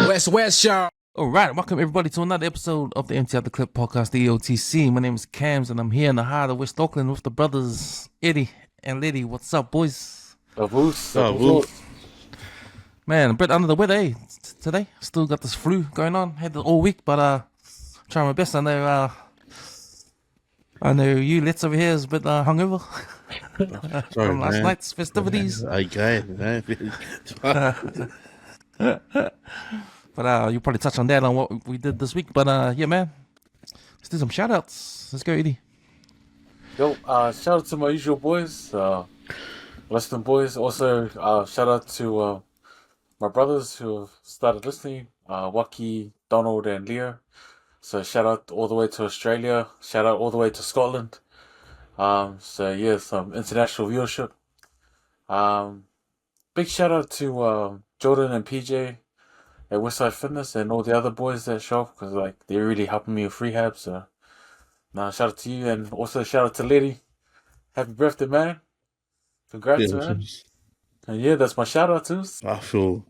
WesWes Show. All right, welcome everybody to another episode of the Empty Out the Clip podcast, the EOTC. My name is Cams, and I'm here in the heart of West Auckland with the brothers Eddie and Leti. What's up, boys? Man, a bit under the weather, eh? Today, still got this flu going on. Had it all week, but trying my best. I know you, Let's over here is a bit hungover from last night's festivities. But you probably touch on that on what we did this week. But yeah, man, let's do some shoutouts. Let's go, Eddie. Yo, shout out to my usual boys, listening boys. Also, shout out to my brothers who have started listening, Waki, Donald, and Leo. So shout out all the way to Australia. Shout out all the way to Scotland. So yeah, some international viewership. Big shout out to Jordan and PJ at Westside Fitness and all the other boys that show up because like they're really helping me with rehab. So shout out to you, and also shout out to Leti. Happy birthday, man! Congrats, man! And yeah, that's my shout out too. I feel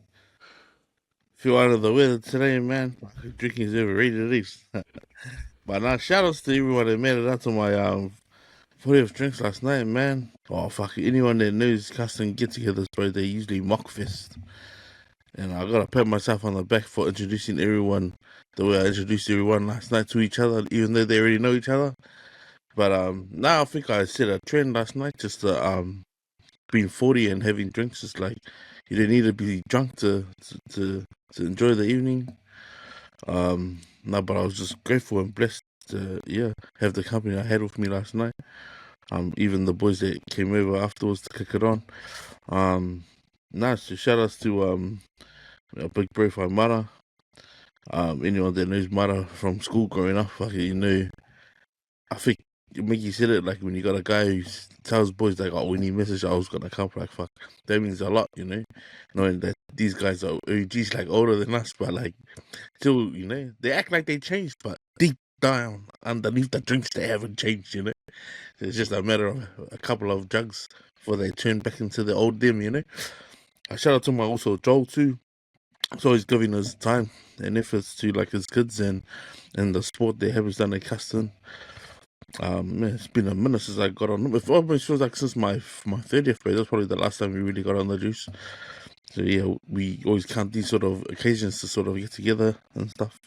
out of the weather today, man. Drinking is overrated, at least. But now, shout outs to everyone that made it out to my 40th drinks last night, man. Oh, fuck it. Anyone that knows custom get-togethers, bro, they usually mock fest. And I gotta pat myself on the back for introducing everyone the way I introduced everyone last night to each other, even though they already know each other. But now I think I set a trend last night, just to, being 40 and having drinks. It's like you don't need to be drunk to enjoy the evening. But I was just grateful and blessed to have the company I had with me last night. Even the boys that came over afterwards to kick it on. So shout outs to a big bro for Mara. Anyone that knows Mara from school growing up, I think Mickey said it, like when you got a guy who tells boys like, oh, when he messaged, I was gonna come, like, fuck, that means a lot, knowing that these guys are OGs, like older than us, but like still, they act like they changed, but deep down underneath the drinks they haven't changed, So it's just a matter of a couple of drugs before they turn back into the old them, I shout out to my also Joel too. He's always giving his time and efforts to like his kids and the sport they have done at Custom. Man, it's been a minute since I got on. It almost feels like since my 30th birthday. That's probably the last time we really got on the juice. So yeah, we always count these sort of occasions to sort of get together and stuff.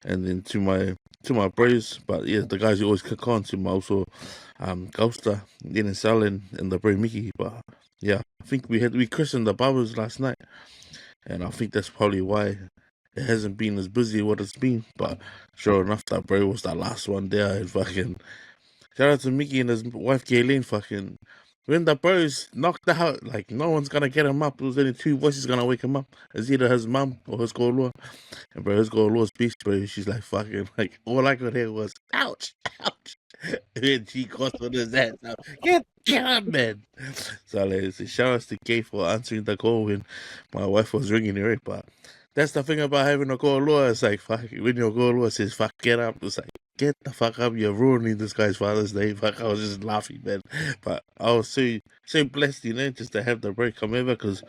And then to my bros, but yeah, the guys who always kick on, to my also Ghoster, Dennis Allen, and the bro Mickey. But yeah, I think we christened the barbers last night, and I think that's probably why it hasn't been as busy as what it's been. But sure enough, that bro was the last one there. And fucking shout out to Mickey and his wife Gayleen. Fucking when the bros knocked out, like no one's gonna get him up. There was only two voices gonna wake him up. It's either his mum or his girl. And bro, his girl's beast, bro. She's like fucking like all I could hear was ouch, ouch. And she crossed on his ass. Get up, man. So like, shout out to Gay for answering the call when my wife was ringing her. But that's the thing about having a call law. It's like fuck, when your call law says fuck, get up. It's like get the fuck up. You're ruining this guy's Father's Day. Fuck, I was just laughing, man. But I was so blessed, just to have the break come over. Because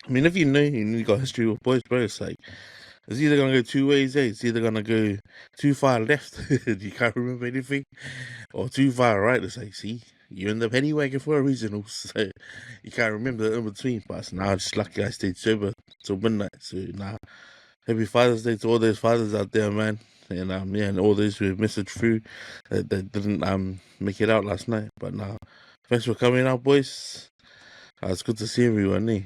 I mean, if you got history with boys, bro, it's like it's either gonna go two ways, eh? It's either gonna go too far left, you can't remember anything, or too far right. It's like, see, you end up anyway for a reason, so you can't remember the in between. But now I'm just lucky I stayed sober till midnight. So happy Father's Day to all those fathers out there, man, and and all those who have messaged through that didn't make it out last night. But thanks for coming out, boys. It's good to see everyone, eh?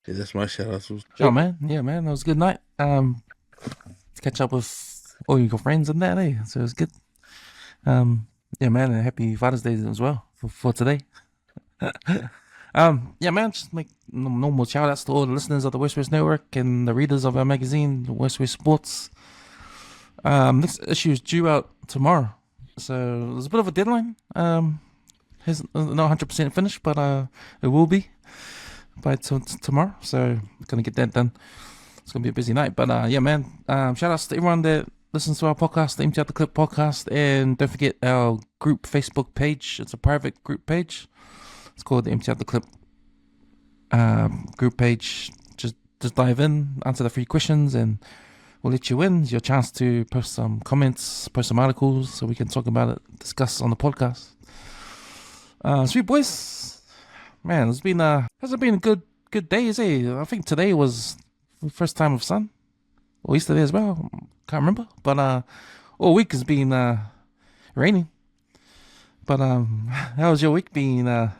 Yeah, that's my shout out. Oh man, yeah, man, that was a good night. To catch up with all your friends and that, eh? So it was good. Yeah, man, and happy Father's Day as well for today. Yeah, man, just make normal shout outs to all the listeners of the WesWes Network and the readers of our magazine, WesWes Sports. Next issue is due out tomorrow, so there's a bit of a deadline. It's not 100% finished, but it will be by tomorrow, so gonna get that done. It's gonna be a busy night, but yeah, man, shout outs to everyone that listens to our podcast, the Empty Out the Clip podcast, and don't forget our group Facebook page. It's a private group page. It's called the Empty Out the Clip group page. Just just dive in, answer the 3 questions, and we'll let you in. It's your chance to post some comments, post some articles, so we can talk about it, discuss on the podcast. Sweet boys, man, it's been hasn't been good days, eh? I think today was the first time of sun, or yesterday as well. Can't remember, but all week has been raining. But how's your week been,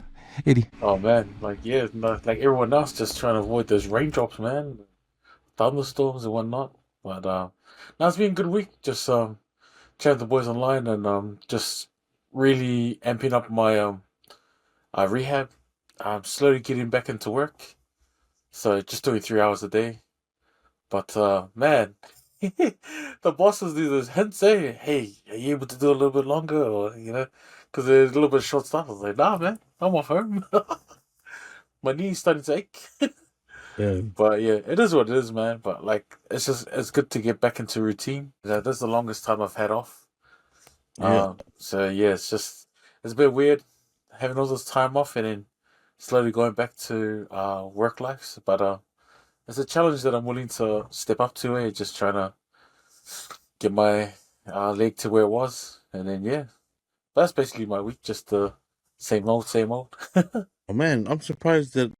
Eddie? Oh man, like everyone else, just trying to avoid those raindrops, man, thunderstorms and whatnot. But now it's been a good week. Just chatting with the boys online and just really amping up my rehab. I'm slowly getting back into work, so just doing 3 hours a day. But man, the bosses do those hints, eh? Hey, are you able to do a little bit longer, or because they're a little bit short staffed. I was like, nah, man, I'm off home. My knee's starting to ache. Yeah. But yeah, it is what it is, man. But like, it's good to get back into routine. That's the longest time I've had off. Yeah. So yeah, it's a bit weird having all this time off and then slowly going back to work life. But it's a challenge that I'm willing to step up to. Just trying to get my leg to where it was, and then yeah, that's basically my week. Just the same old, same old. Oh man, I'm surprised that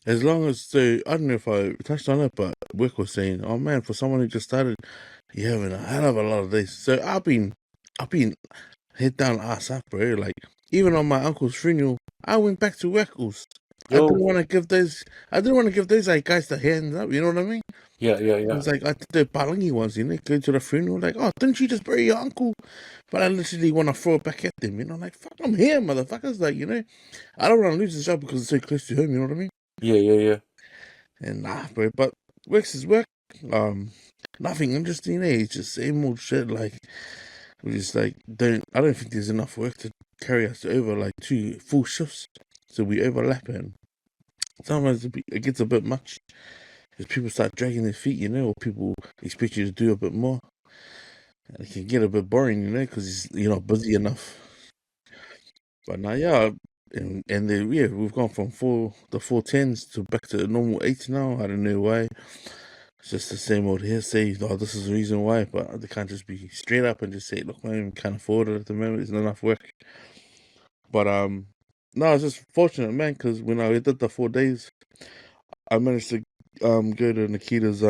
as long as I don't know if I touched on it, but Wick was saying, oh man, for someone who just started, you're having a hell of a lot of days. So I've been head down ass up, bro. Like even on my uncle's funeral, I went back to work. I Yo, didn't want to give those like guys the hands up. You know what I mean? yeah. It's like I did the Palangi ones, go to the funeral, like, oh, didn't you just bury your uncle? But I literally want to throw it back at them, like, fuck, I'm here, motherfuckers, like, I don't want to lose the job because it's so close to home, you know what I mean? Yeah. And nah, bro, but work's is work. Nothing interesting, It's just same old shit, like, we just, like, I don't think there's enough work to carry us over, like, 2 full shifts, so we overlap, and sometimes it gets a bit much. Because people start dragging their feet, or people expect you to do a bit more. And it can get a bit boring, because you're not busy enough. But now, yeah, and then, yeah, we've gone from the 410s to back to the normal 8s now. I don't know why. It's just the same old hearsay. Oh, this is the reason why. But they can't just be straight up and just say, look, man, we can't afford it at the moment. There's not enough work. But, no, it's just fortunate, man, because when I did the 4 days, I managed to go to Nikita's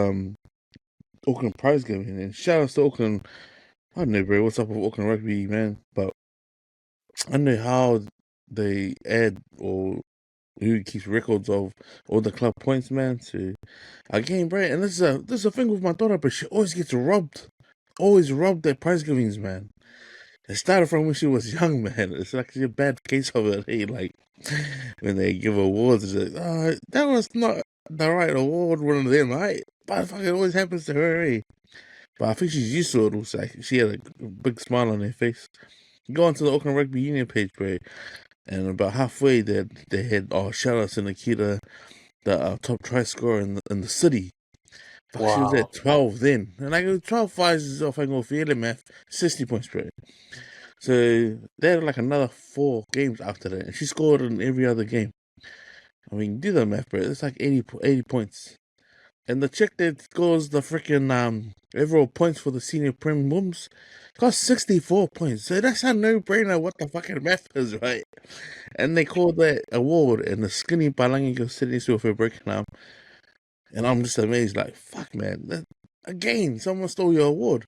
Auckland prize giving, and shout out to Auckland. I don't know, bro, what's up with Auckland Rugby, man, but I don't know how they add or who keeps records of all the club points, man. So again, bro, and this is a thing with my daughter, but she always gets robbed, at prize givings, man. It started from when she was young, man. It's actually a bad case of it. Hey, like when they give awards, it's like, oh, that was not the right award, one of them, right? But fucking it always happens to her, eh? But I think she's used to it also. She had a big smile on her face. Go onto the Auckland Rugby Union page, bro, and about halfway there, they had shoutouts to Nikita, the top try scorer in the city. Fuck, she was Wow. at 12 then. And I go, 12 fives is off, I go, for math, 60 points, bro. So they had like another 4 games after that, and she scored in every other game. I mean, do the math, bro. It's like 80 points. And the chick that scores the freaking overall points for the senior Prem Women's got 64 points. So that's a no-brainer what the fucking math is, right? And they called that award, and the skinny Palangi goes sitting next to her for a breaking arm. And I'm just amazed, like, fuck, man. Again, someone stole your award.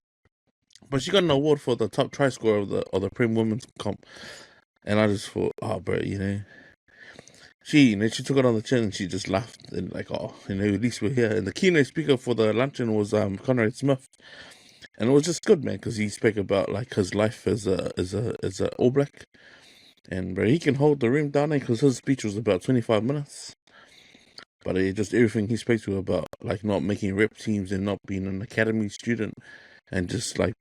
But she got an award for the top try scorer of the Prem Women's comp. And I just thought, oh, bro, she took it on the chin and she just laughed and like, oh, at least we're here. And the keynote speaker for the luncheon was Conrad Smith, and it was just good, man, because he spoke about like his life as a All Black, and bro, he can hold the room down there because his speech was about 25 minutes. But just everything he spoke to about like not making rep teams and not being an academy student, and just like,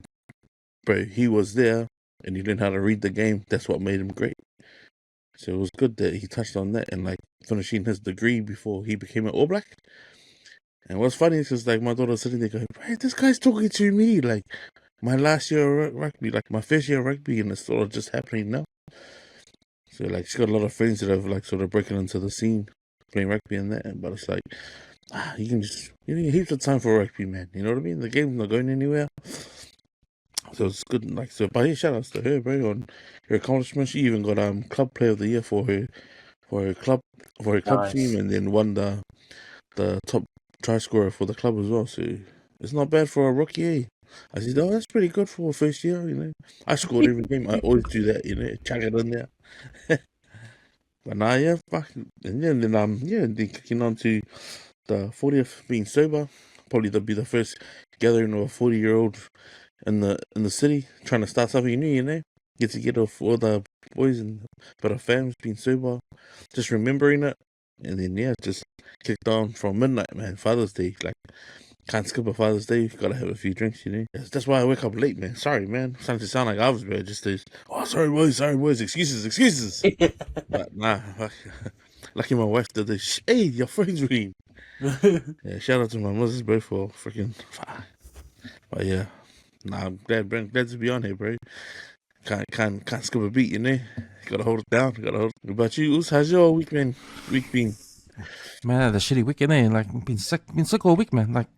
bro, he was there and he learned how to read the game. That's what made him great. So it was good that he touched on that and like finishing his degree before he became an All Black. And what's funny is because like my daughter's sitting there going, "Hey, this guy's talking to me like my last year of rugby, like my first year of rugby, and it's sort of just happening now." So like she's got a lot of friends that have like sort of broken into the scene, playing rugby and that. But it's like you can just heaps of time for rugby, man. You know what I mean? The game's not going anywhere. So it's good, like so. But yeah, shout outs to her, bro, on her accomplishments. She even got club player of the year for her club Nice. team, and then won the top try scorer for the club as well. So it's not bad for a rookie. Eh? I said, oh, that's pretty good for a first year. You know, I scored every game. I always do that. You know, chuck it in there. But nah, yeah, fuck. And then then kicking on to the 40th being sober. Probably that'll be the first gathering of a 40-year-old in the city trying to start something new, you know. Get together with all the boys and but our fams being sober, just remembering it, and then just kicked on from midnight, man. Father's Day, like can't skip a Father's Day. Gotta have a few drinks, you know. That's why I wake up late, man. Sorry, man. Starting to sound like I was bad. Just this. Oh, sorry boys, excuses. But nah, fuck. Lucky my wife did this. Hey, your friends ring. Yeah, shout out to my Moses, bro, for freaking. But yeah. Nah, I'm glad to be on here, bro. Can't skip a beat, you know. Gotta hold it down. What about you, Us? How's your week been? Man, I had a shitty week, innit? Like, been sick all week, man. Like,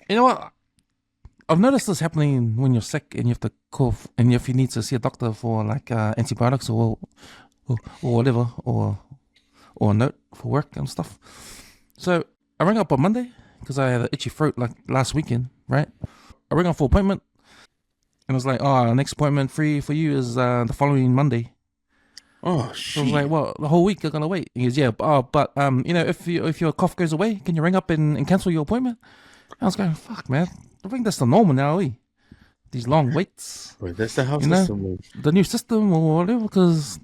you know what? I've noticed this happening when you're sick and you have to cough, and if you need to see a doctor for like antibiotics or whatever, or a note for work and stuff. So I rang up on Monday because I had an itchy throat like last weekend, right? I rang up for appointment. And I was like, oh, next appointment free for you is the following Monday. Oh, So shit. I was like, well, the whole week you're gonna wait. He goes, yeah, but you know, if your cough goes away, can you ring up and cancel your appointment? I was going, fuck, man. I think that's the normal now, eh? These long waits. Wait, that's the house You know, system. the new system or whatever. Because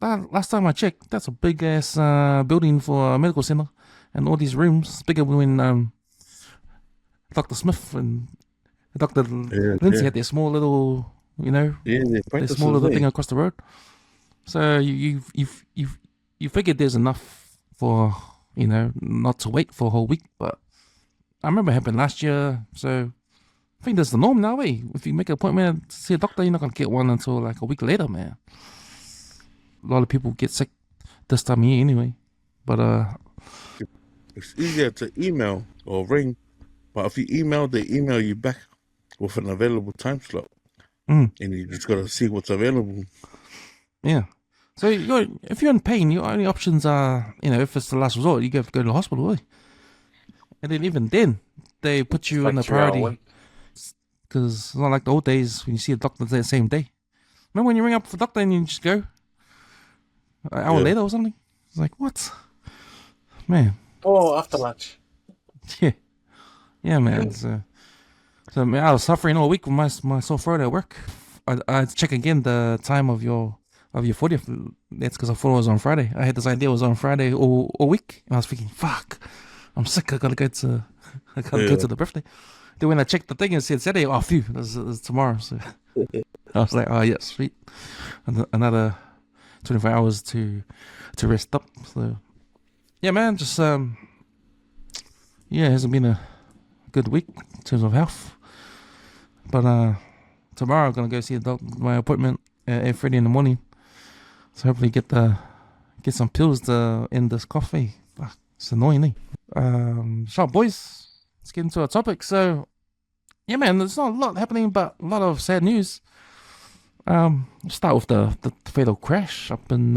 last time I checked, that's a big ass building for a medical center, and all these rooms bigger when Dr. Smith and Dr. Lindsay had their small little, you know, their small little thing across the road. So you figured there's enough for, you know, not to wait for a whole week. But I remember it happened last year. So I think that's the norm now, eh? If you make an appointment to see a doctor, you're not going to get one until like a week later, man. A lot of people get sick this time of year anyway. But it's easier to email or ring. But if you email, they email you back with an available time slot. And you just got to see what's available. Yeah. So if you're in pain, your only options are, you know, if it's the last resort, you have to go to the hospital, eh? And then even then, they put you in the priority. Because it's not like the old days when you see a doctor the same day. Remember when you ring up for a doctor and you just go an hour later or something? It's like, what? Man. Oh, after lunch. Yeah, man. So man, I was suffering all week with my sore throat at work. I had to check again the time of your 40th. That's because I thought it was on Friday. I had this idea it was on Friday all week. And I was thinking, fuck, I'm sick. I gotta go to the birthday. Then when I checked the thing, it said Saturday. Oh, phew, it's tomorrow. So I was like, oh yeah, sweet. Another 24 hours to rest up. So yeah, man, just it hasn't been a good week in terms of health. But tomorrow I'm gonna go see my appointment at 8:30 in the morning. So hopefully get some pills to end this coffee. Fuck, it's annoying, eh? So boys, let's get into our topic. So yeah, man, there's not a lot happening, but a lot of sad news. Let's start with the fatal crash up in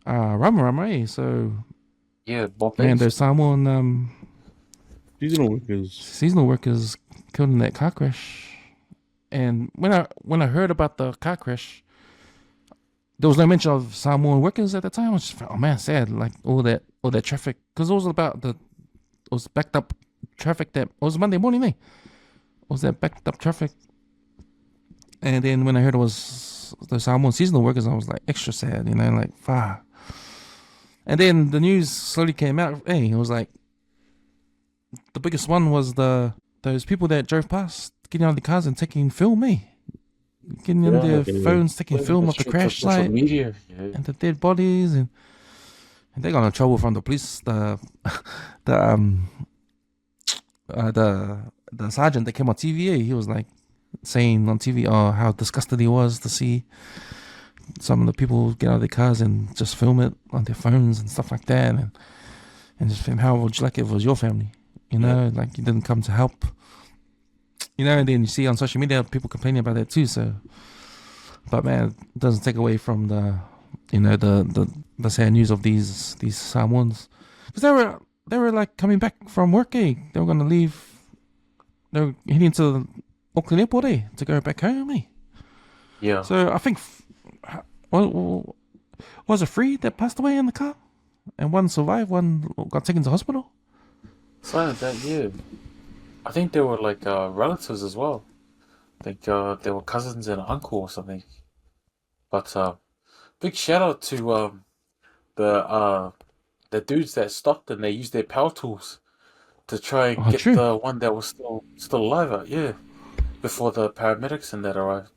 Rama, eh? So yeah, and there's Samoan seasonal workers killed in that car crash. And when I heard about the car crash, there was no mention of Samoan workers at the time. I was just, oh man, sad. Like all that traffic, because it was about it was backed up traffic that it was Monday morning, eh? It was that backed up traffic. And then when I heard it was the Samoan seasonal workers, I was like extra sad, you know, like fuck. And then the news slowly came out. Hey, it was like the biggest one was those people that drove past, getting out of the cars and taking film, eh? Getting on their phones, taking film of the crash site and the dead bodies, and they got in trouble from the police. The sergeant that came on TV, he was like saying on TV, oh, how disgusted he was to see some of the people get out of their cars and just film it on their phones and stuff like that. And and just think, how would you like it if it was your family? You know, like you didn't come to help. You know, and then you see on social media people complaining about that too. So, but man, it doesn't take away from the, you know, the sad news of these Samoans, because they were like coming back from work. They were gonna leave. They were heading to Auckland Airport to go back home. Yeah. So I think was it 3 that passed away in the car, and 1 survived, 1 got taken to hospital. Something like that, yeah. I think they were like relatives as well. I think they were cousins and uncle or something. But big shout out to the dudes that stopped and they used their power tools to try and get True. the one that was still alive out, before the paramedics and that arrived.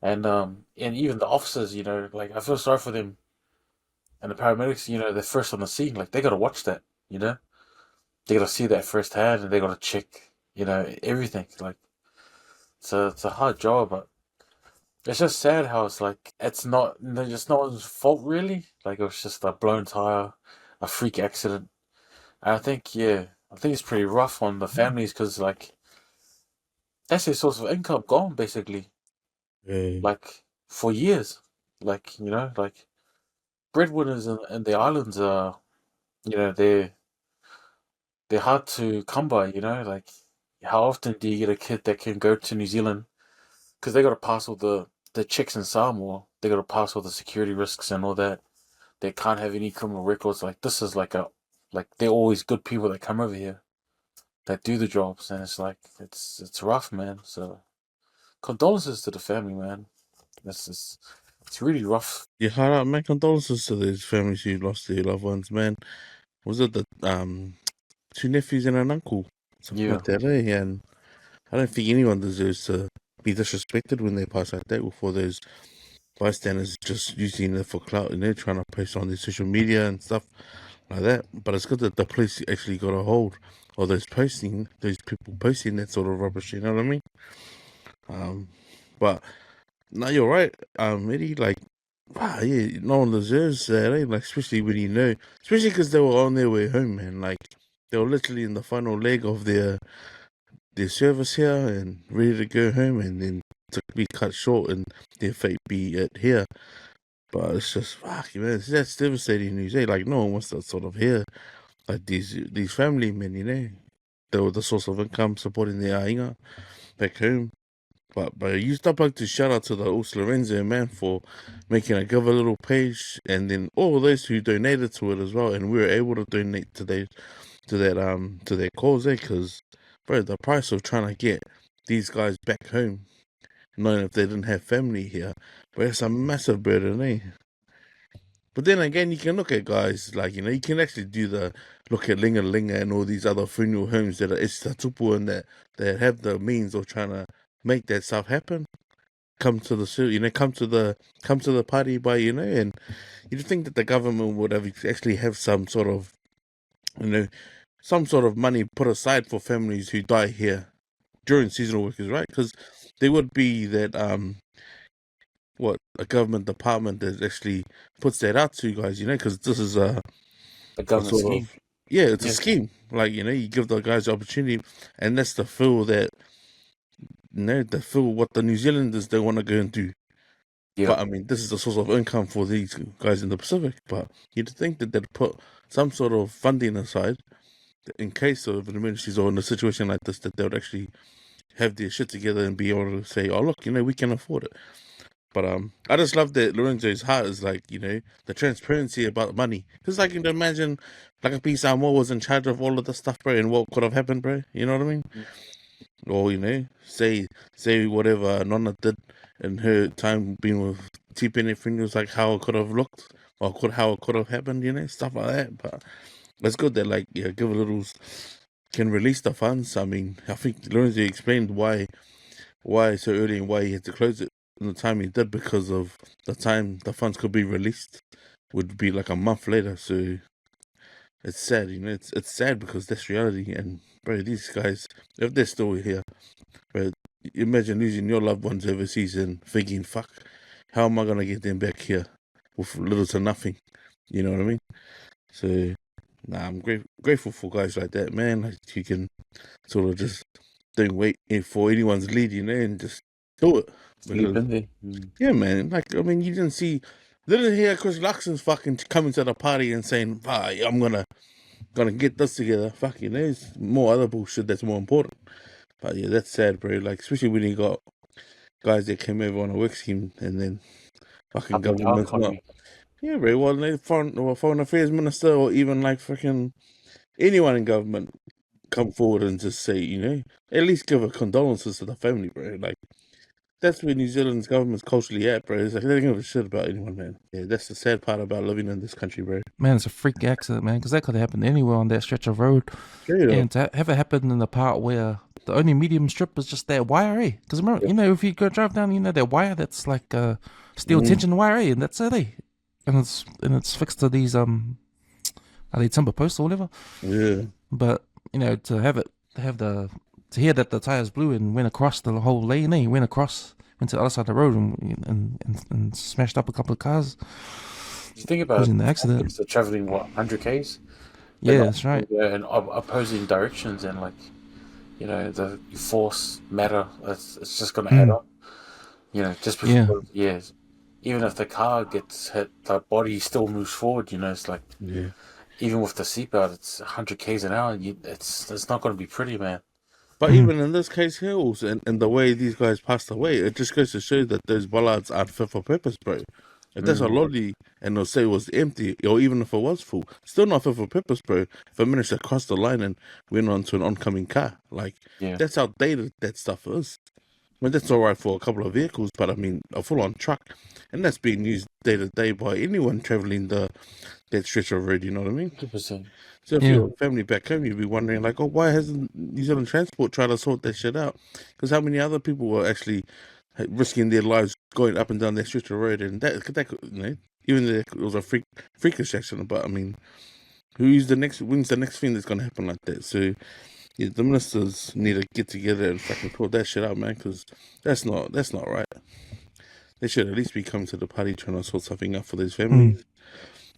And even the officers, you know, like I feel sorry for them. And the paramedics, you know, they're first on the scene. Like they gotta watch that, you know. They gotta see that firsthand, and they gotta check, you know, everything. Like it's a hard job, but it's just sad how it's like it's not just no one's fault really. Like it was just a blown tire, a freak accident. And I think it's pretty rough on the families because like that's their source of income gone basically. Yeah. Like for years, like you know, like breadwinners in the islands are, you know, they're hard to come by. You know, like how often do you get a kid that can go to New Zealand because they got to pass all the checks in Samoa. They got to pass all the security risks and all that. They can't have any criminal records. Like this is like they're always good people that come over here that do the jobs, and it's like it's rough, man. So condolences to the family, man. It's really rough. Yeah, hard out, man. Condolences to those families who lost their loved ones, man. Was it the 2 nephews and an uncle? Something like that, eh? And I don't think anyone deserves to be disrespected when they pass like that before those bystanders just using it for clout and they're trying to post on their social media and stuff like that. But it's good that the police actually got a hold of those people posting that sort of rubbish, you know what I mean? But no, you're right, Eddie, like, wow, yeah, no one deserves that, eh? Like, especially when you know, especially because they were on their way home, man. Like, they were literally in the final leg of their service here and ready to go home, and then to be cut short and their fate be it here. But it's just fuck, man. That's devastating news. Eh? Like no one wants to sort of hear like these family men, you know, they were the source of income supporting their ainga back home. But you stop like to shout out to the Us Lorenzo man for making a Give a Little page, and then all those who donated to it as well, and we were able to donate to that cause, because bro, the price of trying to get these guys back home, knowing if they didn't have family here, but it's a massive burden, eh? But then again, you can look at guys like, you know, you can actually look at Linga Linga and all these other funeral homes that are tupu and that have the means of trying to make that stuff happen. Come to the party by, you know, and you'd think that the government would actually have some sort of, you know, some sort of money put aside for families who die here during seasonal workers, right? Because there would be that a government department that actually puts that out to you guys, you know, because this is a government scheme. It's a scheme. Like, you know, you give the guys the opportunity, and that's the feel that, you know, what the New Zealanders don't want to go and do. Yeah. But I mean, this is the source of income for these guys in the Pacific. But you'd think that they'd put some sort of funding aside in case of an emergencies or in a situation like this, that they would actually have their shit together and be able to say, oh, look, you know, we can afford it. But I just love that Lorenzo's heart is like, you know, the transparency about money. Because like, you can imagine, like if P. Samoa was in charge of all of this stuff, bro, and what could have happened, bro. You know what I mean? Or, you know, say whatever Nonna did in her time being with T-Penny Fingers, like how it could have looked, or how it could have happened, you know, stuff like that. But it's good that, like, yeah, Give a Little can release the funds. I mean, I think Lorenzo explained why so early and why he had to close it in the time he did, because of the time the funds could be released would be like a month later. So it's sad, you know, it's sad because that's reality. And bro, these guys, if they're still here, bro, imagine losing your loved ones overseas and thinking, fuck, how am I gonna get them back here with little to nothing? You know what I mean? So I'm grateful for guys like that, man. Like you can sort of just don't wait for anyone's lead, and just do it. Sleep Because in there. Mm. yeah, man. Like I mean, you didn't hear Chris Luxon's fucking coming to the party and saying, I'm gonna get this together. Fuck, there's more other bullshit that's more important. But yeah, that's sad, bro. Like especially when you got guys that came over on a work scheme and then fucking Up and down government's not. economy. Yeah, bro. Well, the foreign affairs minister or even like freaking anyone in government come forward and just say, at least give a condolences to the family, bro. Like that's where New Zealand's government's culturally at, bro. It's like they don't give a shit about anyone, man. Yeah, that's the sad part about living in this country, bro. Man, it's a freak accident, man, because that could have happened anywhere on that stretch of road. Yeah, And to have it happen in the part where the only medium strip is just that wire, because remember, if you go drive down, that wire that's like steel tension wire, and that's it, and it's fixed to these are they timber posts or whatever. Yeah. But to hear that the tires blew and went across the whole lane, went to the other side of the road and smashed up a couple of cars. You think about Causing it, the accident. they're traveling 100 k's. Yeah, that's right. In opposing directions, and the force matter. It's just going to add up. Just before even if the car gets hit, the body still moves forward. It's like even with the seatbelt, it's 100 k's an hour. It's not going to be pretty, man. But even in this case, Hills, and the way these guys passed away, it just goes to show that those bollards aren't fit for purpose, bro. If that's a lorry and they'll say it was empty, or even if it was full, still not fit for purpose, bro. If it managed to cross the line and went onto an oncoming car, that's how dated that stuff is. I mean, that's all right for a couple of vehicles, but I mean, a full-on truck, and that's being used day to day by anyone traveling that stretch of road. You know what I mean? 100%. So if you're a family back home, you'd be wondering, like, why hasn't New Zealand Transport tried to sort that shit out? Because how many other people were actually risking their lives going up and down that stretch of road, and that even though it was a freakish accident, but I mean, when's the next thing that's gonna happen like that? So yeah, the ministers need to get together and fucking sort that shit out, man, because that's not right. They should at least be coming to the party trying to sort something out for those families.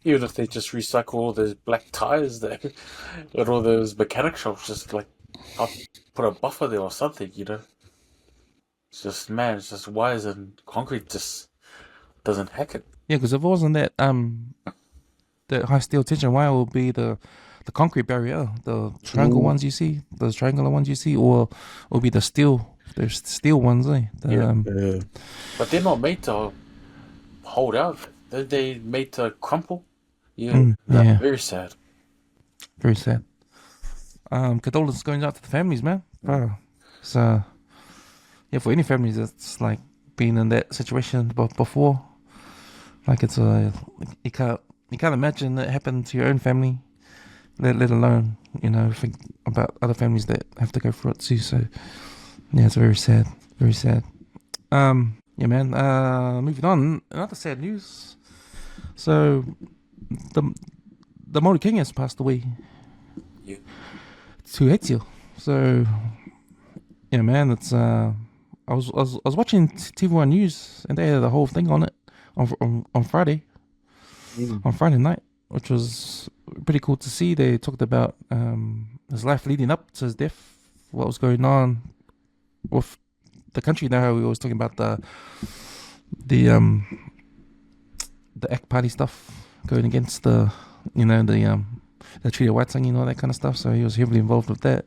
Even if they just recycle all those black tires there at all those mechanic shops, just like put a buffer there or something, It's just, man, it's just wires and concrete just doesn't hack it. Yeah, because if it wasn't that high steel tension wire, will be the concrete barrier, the triangle ones you see, those triangular ones you see, or will be the steel. There's steel ones, But they're not made to hold out. They're made to crumple. Yeah. Very sad. Very sad. Condolences going out to the families, man. So for any families that's like been in that situation before, like it's you can't imagine that happened to your own family, let alone think about other families that have to go through it too. So it's very sad, very sad. Man. Moving on, another sad news. So the Maori King has passed away. Yeah. Tuheitia. So man, it's I was watching TV1 News and they had the whole thing on it on Friday, on Friday night, which was pretty cool to see. They talked about his life leading up to his death, what was going on with the country. Now we always talking about the ACT Party stuff going against the Treaty of Waitangi and all that kind of stuff. So he was heavily involved with that.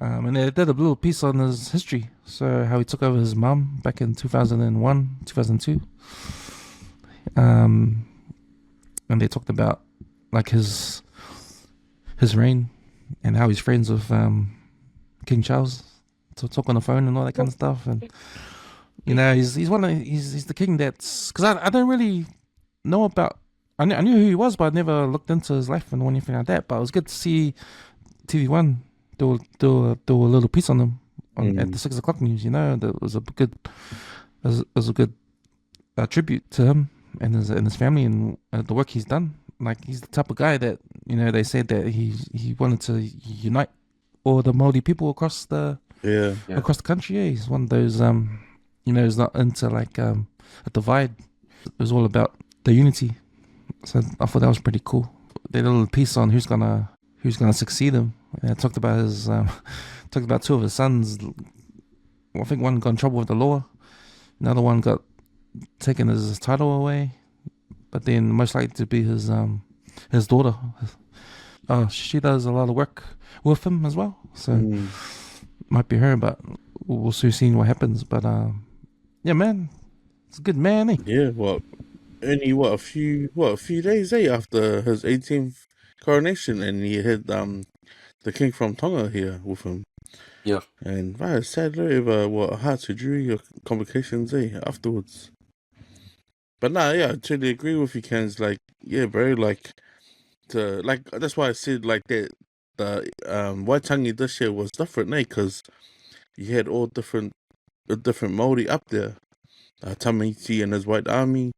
And they did a little piece on his history. So how he took over his mum back in 2001, 2002. And they talked about like his reign and how he's friends with King Charles to talk on the phone and all that kind of stuff. And he's the king that's, because I don't really know about, I knew who he was, but I never looked into his life and anything like that. But it was good to see TV1 do a little piece on him at the 6 o'clock news. That was a good tribute to him and his family and the work he's done. Like he's the type of guy that they said that he wanted to unite all the Maori people across the country. Yeah, he's one of those he's not into like a divide. It was all about the unity. So I thought that was pretty cool. their little piece on who's gonna succeed him. And it talked about his talked about two of his sons. Well, I think one got in trouble with the law. Another one got taken his title away. But then most likely to be his daughter. She does a lot of work with him as well. So might be her, but we'll soon see what happens. But yeah, man, it's a good man, eh? Yeah, only a few days after his 18th coronation, and he had the king from Tonga here with him. Yeah. And wow, it's sad over heart surgery or complications afterwards. But nah, yeah, I totally agree with you, Ken's. Like, yeah, bro, that's why I said like that. The Waitangi this year was different, because you had all different Maori up there. Tamaiti and his white army,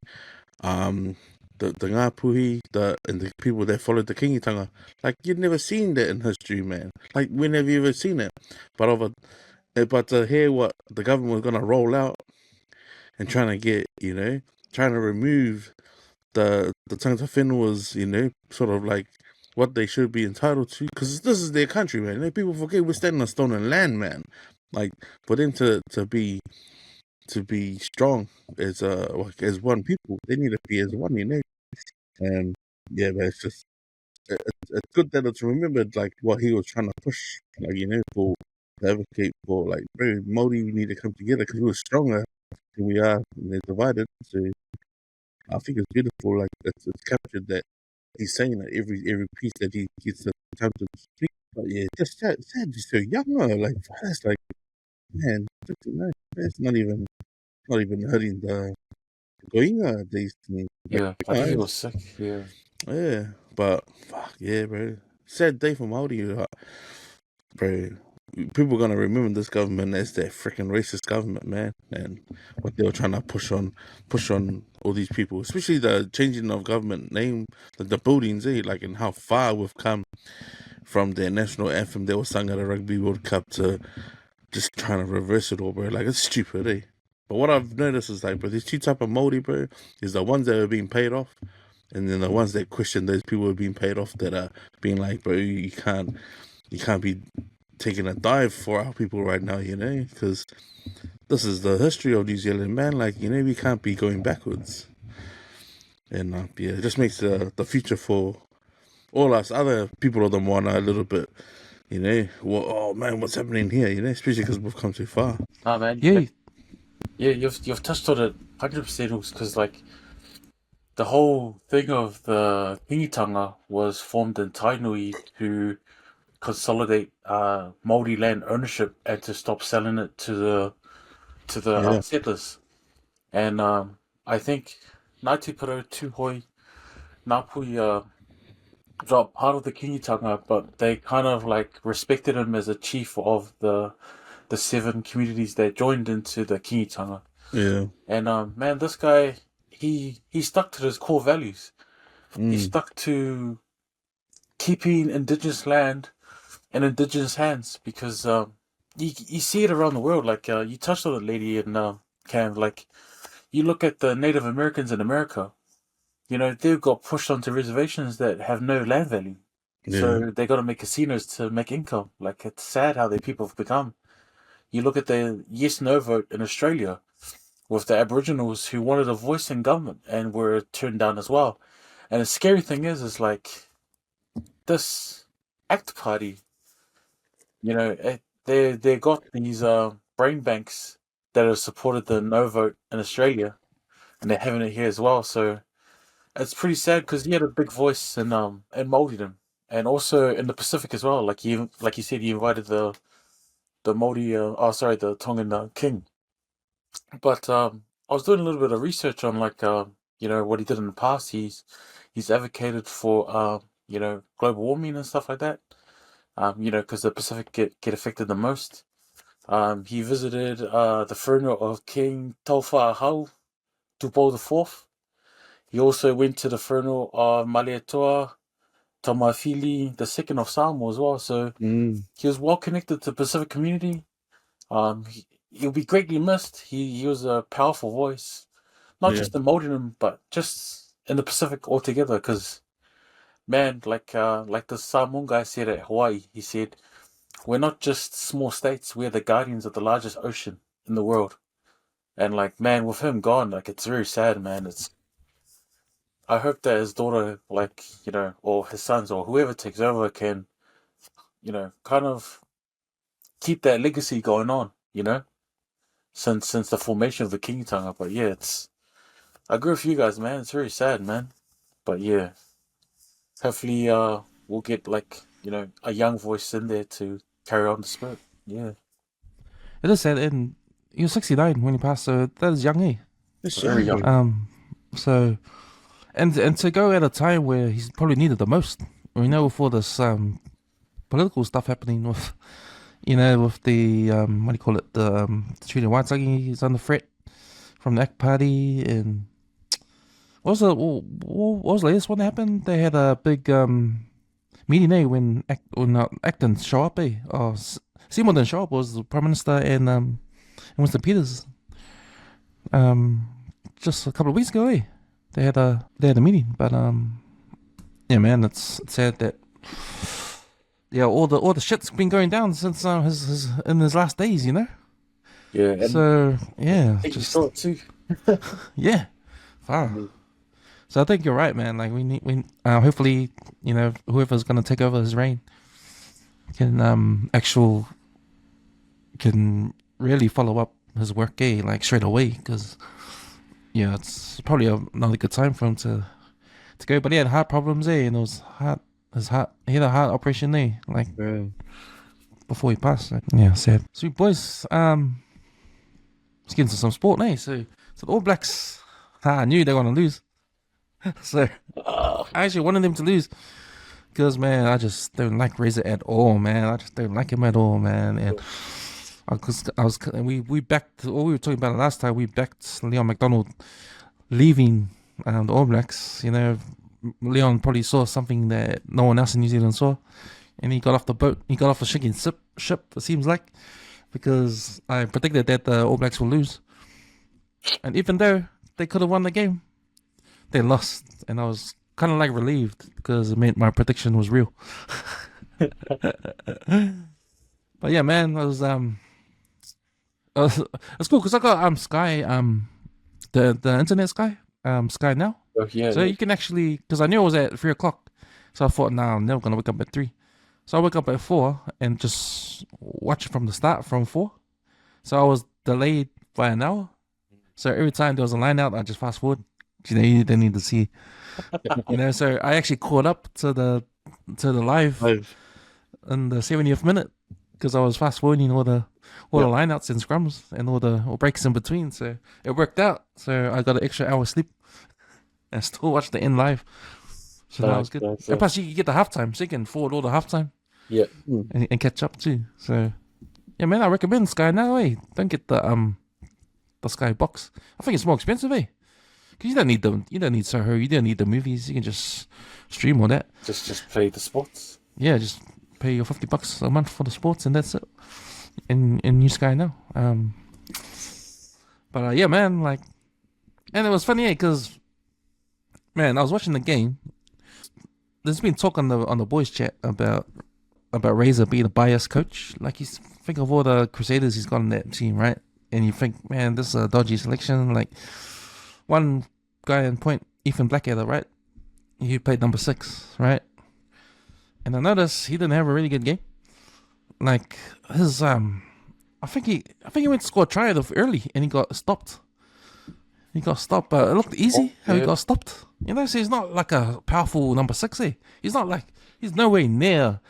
the Ngāpuhi, and the people that followed the kingitanga. Like, you'd never seen that in history, man. Like, when have you ever seen it? But to hear what the government was gonna roll out and trying to get, trying to remove the tangata whenua, sort of like what they should be entitled to, because this is their country, man. People forget we're standing on stolen land, man. Like, for them to be strong as one people, they need to be as one, And yeah, but it's good that it's remembered like what he was trying to push, like for to advocate for, like, very Māori, we need to come together because we're stronger than we are when they're divided. So I think it's beautiful, like it's captured that he's saying that every piece that he gets the time to speak. But yeah, just sad, just so young, like that's like, man, 59. It's not even hurting the Goinga days to me. Yeah, I think he was sick. Yeah. Yeah, but fuck yeah, bro. Sad day for Maori, bro. People are gonna remember this government as that freaking racist government, man, and what they were trying to push on all these people, especially the changing of government name, the buildings, like, and how far we've come from their national anthem that was sung at a Rugby World Cup to just trying to reverse it all, bro. Like, it's stupid, eh? But what I've noticed is, like, bro, these two type of Maori, bro, is the ones that are being paid off, and then the ones that question those people who are being paid off, that are being like, bro, you can't be taking a dive for our people right now, because this is the history of New Zealand, man. Like, we can't be going backwards. And yeah, it just makes the future for all us other people of the Moana a little bit, oh man, what's happening here, especially because we've come too far. Ah, man. Yeah. Yeah, you've touched on it 100%, because like the whole thing of the kingitanga was formed in Tainui to consolidate Māori land ownership and to stop selling it to the settlers. And I think Ngāti Paro Tūhoi, Ngāpui dropped part of the kingitanga, but they kind of like respected him as a chief of the 7 communities that joined into the kingitanga. Yeah. And man, this guy, he stuck to his core values. He stuck to keeping Indigenous land in Indigenous hands, because you see it around the world. Like you touched on it, Leti, and Cam. Like, you look at the Native Americans in America. They've got pushed onto reservations that have no land value. Yeah. So they got to make casinos to make income. Like, it's sad how the people have become. You look at the yes/no vote in Australia with the Aboriginals who wanted a voice in government and were turned down as well. And the scary thing is like this ACT Party, they got these brain banks that have supported the no vote in Australia, and they're having it here as well. So it's pretty sad, because he had a big voice in Māoridom, and also in the Pacific as well. Like you said, he invited the Māori, the Tongan king. But I was doing a little bit of research on what he did in the past. He's advocated for global warming and stuff like that. Because the Pacific get affected the most. He visited the funeral of King Taufa'ahau, Tupou IV. He also went to the funeral of Malietoa Tamawhili II of Samoa as well. So he was well connected to the Pacific community. He'll be greatly missed. He was a powerful voice, not just in Māoridom, but just in the Pacific altogether, because man, like the Samoan guy said at Hawaii, he said, we're not just small states, we're the guardians of the largest ocean in the world. And like, man, with him gone, like, it's very sad, man. I hope that his daughter, like, or his sons or whoever takes over can, kind of keep that legacy going on, since the formation of the Kingitanga. But yeah, I agree with you guys, man. It's very sad, man. But yeah, hopefully we'll get like, a young voice in there to carry on the spirit. Yeah. It is sad, and he was 69 when he passed, so that is young, eh? Very young. So, and to go at a time where he's probably needed the most. We know with all this political stuff happening with, with the what do you call it, the Treaty Waitangi is under threat from the ACT Party, and what was the latest one that happened? They had a big meeting, eh, when ACT didn't show up, eh? Oh, Seymour didn't show up. It was the Prime Minister and Winston Peters. Just a couple of weeks ago, eh? They had a meeting, but yeah, man, it's sad that all the shit's been going down since his last days, Yeah. And So yeah, I think you saw it too. yeah, far. So I think you're right, man. Like we hopefully whoever's gonna take over his reign can really follow up his work, like straight away, because yeah, it's probably another good time for him to go. But he had heart problems, and he had a heart operation, like before he passed. Like, yeah, sad. Sweet boys. Let's get into some sport, So the All Blacks, I knew they were gonna lose. So I actually wanted them to lose because, man, I just don't like Razor at all, man. I just don't like him at all, man. And we backed what we were talking about last time. We backed Leon McDonald leaving the All Blacks. Leon probably saw something that no one else in New Zealand saw, and he got off the boat. He got off the sinking ship. It seems like, because I predicted that the All Blacks will lose, and even though they could have won the game, they lost, and I was kind of like relieved because it meant my prediction was real. But yeah, man, it was it's cool because I got Sky, the internet Sky, Sky Now. Oh, yeah. So you can actually, because I knew it was at 3:00, so I thought, nah, I'm never gonna wake up at 3. So I woke up at 4 and just watch it from the start from 4. So I was delayed by an hour. So every time there was a line out, I just fast forward. You didn't need to see, So I actually caught up to the live in the 70th minute because I was fast forwarding all the lineouts and scrums and all the breaks in between. So it worked out. So I got an extra hour sleep and still watched the end live. So that was good. Nice. And plus, you can get the halftime, so you can forward all the halftime. Yeah. And catch up too. So yeah, man, I recommend Sky Now. Don't get the Sky box. I think it's more expensive, because you don't need Soho, you don't need the movies. You can just stream all that. Just play the sports. Yeah, just pay your $50 a month for the sports, and that's it. In New Sky Now. But yeah, man, like, and it was funny, because man, I was watching the game. There's been talk on the boys chat about Razor being a biased coach. Like, you think of all the Crusaders he's got on that team, right? And you think, man, this is a dodgy selection. Like, one guy in point, Ethan Blackadder, right? He played number 6, right? And I noticed he didn't have a really good game. Like, his I think he went to score a try early and he got stopped. But it looked easy how he got stopped. So he's not like a powerful number 6, He's no way near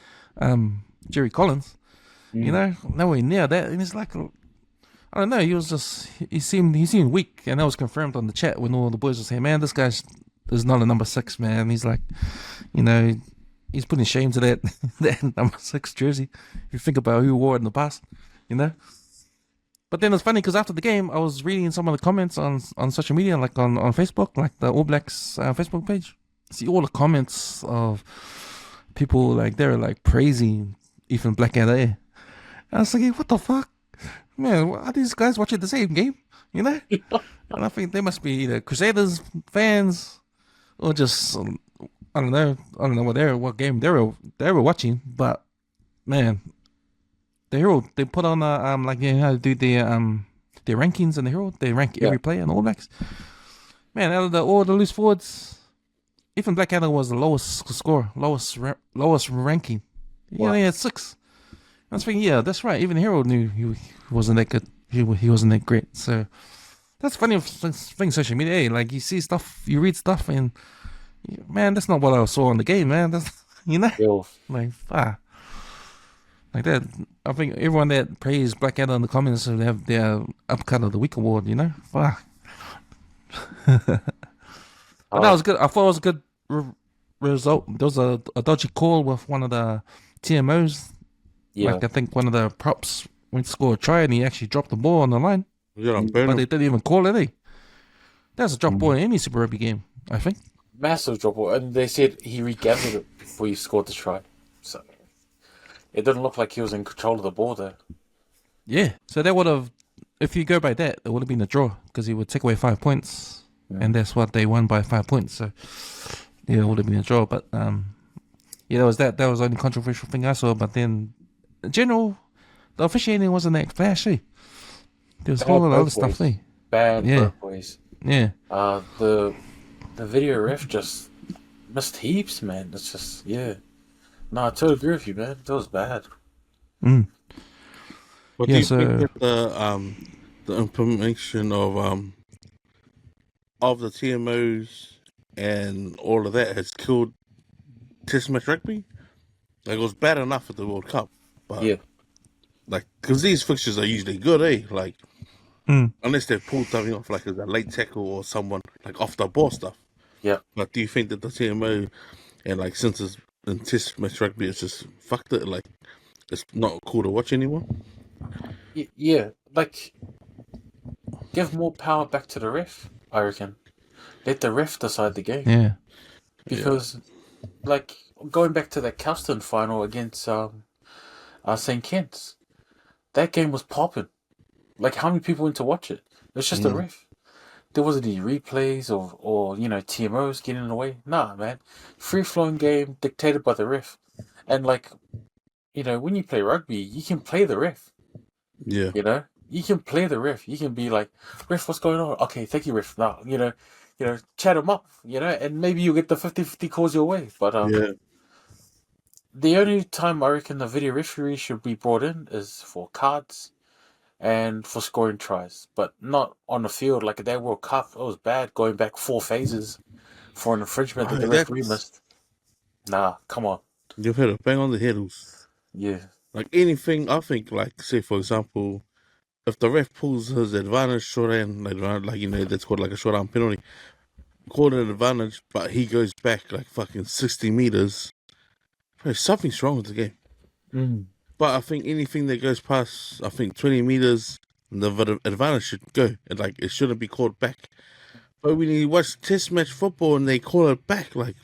Jerry Collins. Nowhere near that. And it's like, I don't know, he seemed weak, and that was confirmed on the chat when all the boys were saying, man, this guy is not a number 6, man. He's like, he's putting shame to that number 6 jersey. If you think about who wore it in the past, But then it's funny because after the game, I was reading some of the comments on social media, like on Facebook, like the All Blacks Facebook page. See all the comments of people, like, they're like praising Ethan Blackadder. And I was like, hey, what the fuck? Man, are these guys watching the same game? And I think they must be either Crusaders fans or just I don't know what game they were watching, but man, the hero they put on like you know how to do the rankings and the hero they rank every player and All Blacks. Man, out of all the loose forwards, even Blackadder was the lowest score, lowest ranking. He only had 6. I was thinking, yeah, that's right. Even the hero knew he wasn't that good. He wasn't that great. So that's funny thing social media. Hey, like you see stuff, you read stuff, and man, that's not what I saw in the game, man. That's like like that. I think everyone that praised Blackadder in the comments should have their Uppercut of the Week award. Fuck. But that was good. I thought it was a good result. There was a dodgy call with one of the TMOs. Yeah. Like I think one of the props went to score a try and he actually dropped the ball on the line. But they didn't even call it, That's a drop ball in any Super Rugby game, I think. Massive drop ball. And they said he regathered it before he scored the try. So it didn't look like he was in control of the ball there. Yeah. So that would have, if you go by that, it would have been a draw because he would take away 5 points. And that's what they won by 5 points. So yeah, it would have been a draw. But yeah, that was that. That was the only controversial thing I saw. But then, in general, the officiating wasn't that flashy. There was a whole lot of other stuff there. Bad both ways. Yeah. The video ref just missed heaps, man. It's just No, I totally agree with you, man. That was bad. What do you think that the implementation of the TMOs and all of that has killed Test match rugby? Like, it was bad enough at the World Cup, but like, because these fixtures are usually good, Like, unless they pulled something off, like a late tackle or someone like off the ball stuff. Yeah. But do you think that the TMO and like since it's in Test match rugby, it's just fucked it? Like, it's not cool to watch anymore. Yeah, like give more power back to the ref. I reckon. Let the ref decide the game. Yeah. Because, like, going back to that Cowston final against St. Kitts, that game was popping. Like, how many people went to watch it? It was just a ref. There wasn't any replays or TMOs getting in the way. Nah, man. Free-flowing game dictated by the ref. And, like, when you play rugby, you can play the ref. Yeah. You can play the ref. You can be like, ref, what's going on? Okay, thank you, ref. Now, chat him up, and maybe you get the 50-50 calls your way. But the only time I reckon the video referee should be brought in is for cards and for scoring tries, but not on the field. Like at that World Cup, it was bad going back 4 phases for an infringement that the referee missed. Nah, come on. You've hit a bang on the head. Yeah. Like anything, I think, like, say, for example, if the ref pulls his advantage short end, that's called like a short arm penalty, called an advantage, but he goes back like fucking 60 meters, bro, something's wrong with the game. But I think anything that goes past, 20 meters, the advantage should go. And, like, it shouldn't be called back. But when you watch Test match football and they call it back, like,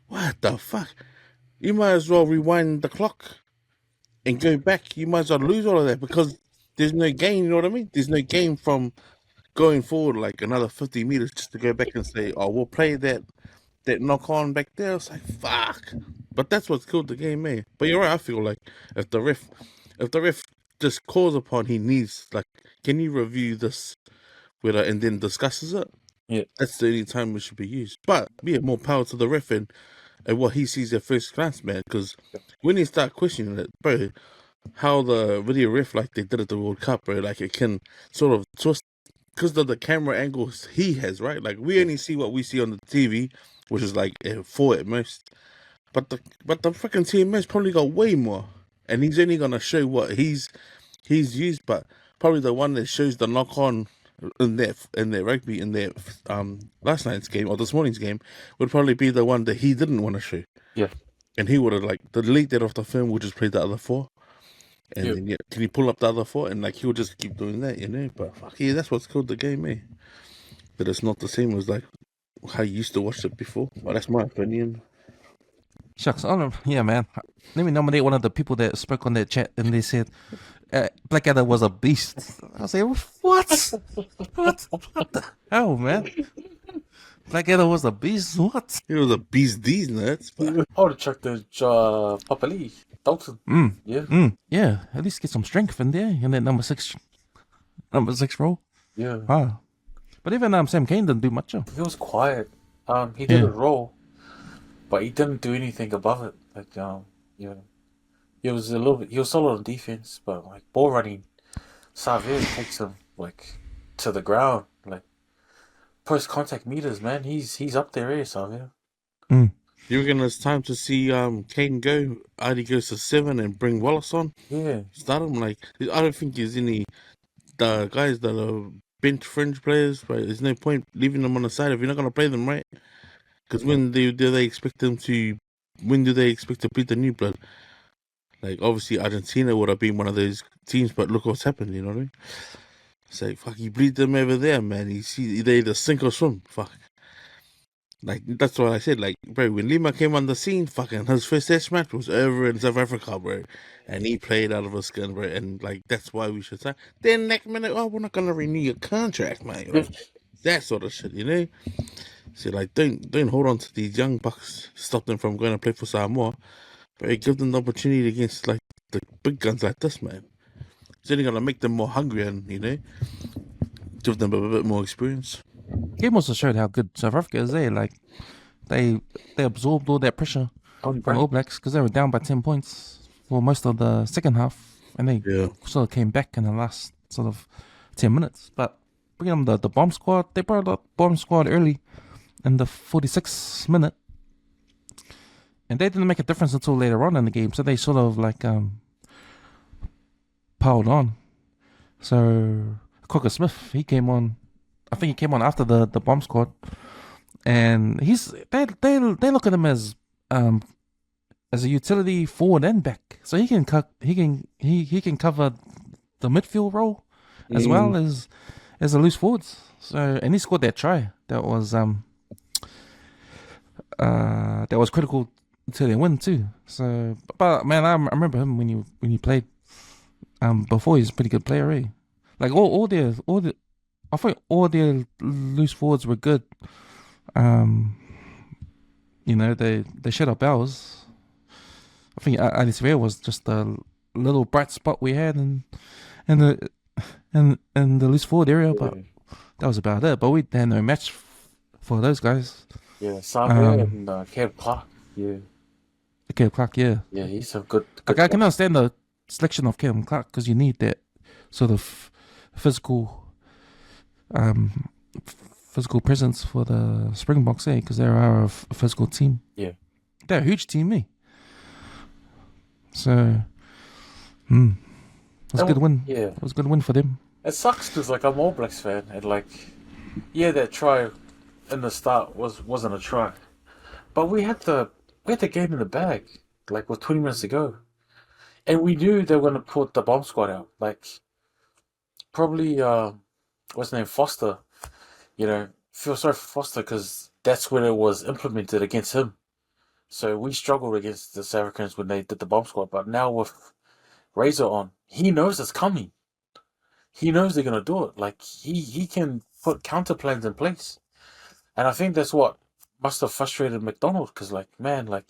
what the fuck? You might as well rewind the clock and go back. You might as well lose all of that because there's no gain, you know what I mean? There's no gain from going forward like another 50 meters just to go back and say, oh, we'll play that knock on back there. It's like, fuck. But that's what's killed the game, man. But you're right, I feel like if the ref just calls upon, he needs, like, can you review this and then discusses it? Yeah. That's the only time it should be used. But more power to the ref and what he sees at first glance, man. Because when you start questioning it, bro, how the video ref, like they did at the World Cup, bro, like it can sort of twist because of the camera angles he has, right? Like we only see what we see on the TV, which is like 4 at most. But the freaking TMS probably got way more, and he's only gonna show what he's used, but probably the one that shows the knock on in their rugby in their last night's game or this morning's game would probably be the one that he didn't want to show. Yeah. And he would have like delete that off the film, we'll just play the other 4. And then can you pull up the other 4 and like he'll just keep doing that, But fuck yeah, that's what's killed the game, eh? That it's not the same as like how you used to watch it before. Well, that's my opinion. Shucks, yeah, man. Let me nominate one of the people that spoke on that chat, and they said Blackadder was a beast. I was like, what? What the hell, man? Blackadder was a beast. What? He was a beast these nuts. But I would have chucked the Papali, Dalton. Yeah. At least get some strength in there in that number six role. Yeah. Wow. But even Sam Kane didn't do much. He was quiet. He did a role, but he didn't do anything above it. Like, he was he was solid on defense, but like ball running, Xavier takes him like to the ground. Like post contact meters, man, he's up there, Xavier. you reckon it's time to see Kane go? Adi goes to 7 and bring Wallace on? Yeah. Start him like I don't think there's any the guys that are bench fringe players, but there's no point leaving them on the side if you're not gonna play them, right? Because when do they expect them to? When do they expect to beat the new blood? Like obviously Argentina would have been one of those teams, but look what's happened. You know what I mean? It's like fuck, you bleed them over there, man. You see, they either sink or swim. Fuck. Like that's what I said. Like, bro, when Lima came on the scene, fucking his first test match was over in South Africa, bro, and he played out of his skin, bro. And like that's why we should say. Then next minute, oh, we're not gonna renew your contract, man. Like, that sort of shit, you know. So like, don't hold on to these young bucks, stop them from going to play for Samoa, but give them the opportunity against like the big guns like this, man. It's only gonna make them more hungry and give them a bit more experience. Game also showed how good South Africa is. Like they absorbed all that pressure from All Blacks because they were down by 10 points for most of the second half, and they sort of came back in the last sort of 10 minutes. But bringing them the bomb squad, they brought the bomb squad early in the 46th minute, and they didn't make a difference until later on in the game. So they sort of like piled on. So Cocker Smith, he came on. I think he came on after the bomb squad, and they look at him as a utility forward and back, so he can cover the midfield role as well as a loose forwards. So and he scored that try that was critical to their win too. So but man, I remember him when he played before. He's a pretty good player, eh? Like I think all their loose forwards were good. They shut up ours. I think Ali Sevilla was just a little bright spot we had in the loose forward area, but that was about it. But we had no match for those guys. Yeah, Xavier and Caleb Clark. Yeah. Caleb Clark, yeah. Yeah, he's a good I can understand the selection of Caleb Clark because you need that sort of physical presence for the Springboks, because they are a physical team. Yeah. They're a huge team, eh? So, it was a good win. Yeah. It was a good win for them. It sucks because, like, I'm an All Blacks fan, and, like, that try in the start wasn't a try. But we had the game in the bag, like, with 20 minutes to go. And we knew they were going to put the bomb squad out. Like, probably, what's his name, Foster, feel sorry for Foster because that's when it was implemented against him. So we struggled against the South Africans when they did the bomb squad. But now with Razor on, he knows it's coming. He knows they're going to do it. Like, he can put counter plans in place. And I think that's what must have frustrated McDonald because, like, man, like,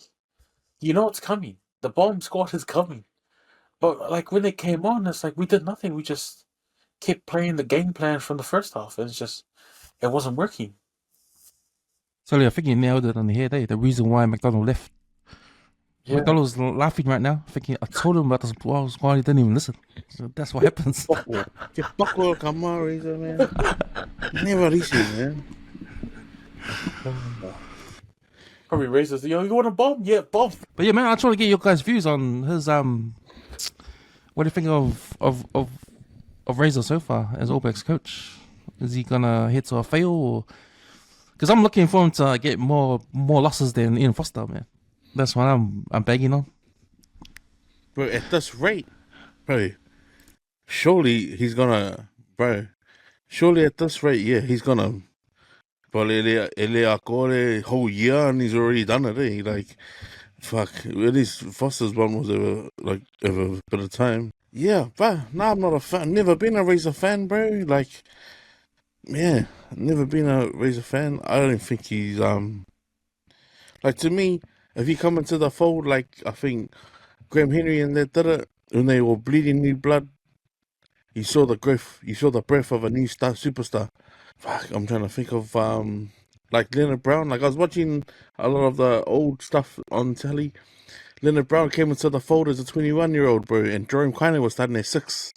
it's coming. The bomb squad is coming. But, like, when it came on, it's like we did nothing. We just kept playing the game plan from the first half. And it's just, it wasn't working. So I think you nailed it on the head, eh? The reason why McDonald left. Yeah. McDonald's laughing right now, thinking, I told him about this squad, he didn't even listen. So that's what happens. Fuck come on, Razor, man. Never listen, man. Probably Razor's, you want a bomb? Yeah, bomb. But yeah, man, I just want to get your guys' views on his, what do you think of Razor so far as All Blacks coach? Is he gonna hit or fail? Or because I'm looking for him to get more losses than Ian Foster, man. That's what I'm begging on. Bro, at this rate, bro, surely he's gonna, surely at this rate, yeah, he's gonna. But ele whole year and he's already done it, eh? Like, fuck, at least Foster's one was over a bit of time. Yeah, but now I'm not a fan. Never been a Razor fan, bro. Like, Yeah, never been a Razor fan. I don't think he's like, to me, if he come into the fold, like I think Graham Henry and that did it when they were bleeding new blood. You saw the growth. You saw the breath of a new superstar. Fuck, I'm trying to think of like Leonard Brown. Like, I was watching a lot of the old stuff on telly. Leonard Brown came into the fold as a 21-year-old, bro, and Jerome Kiner was starting at 6.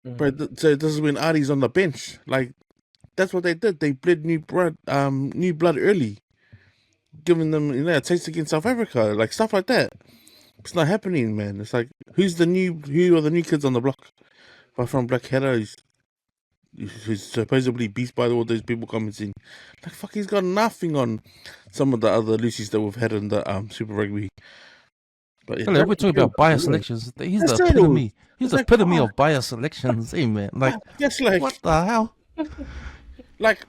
Bro, so this is when Artie's on the bench. Like, that's what they did. They bled new blood early, giving them, a taste against South Africa, like stuff like that. It's not happening, man. It's like, who are the new kids on the block? Apart from Blackadder, who's supposedly beast by all those people commenting. Like, fuck, he's got nothing on some of the other Lucy's that we've had in the Super Rugby. But Hello, we're talking about bias selections. He's the epitome. He's the epitome of bias selections, hey man. Like, yes, like, what the hell? Like,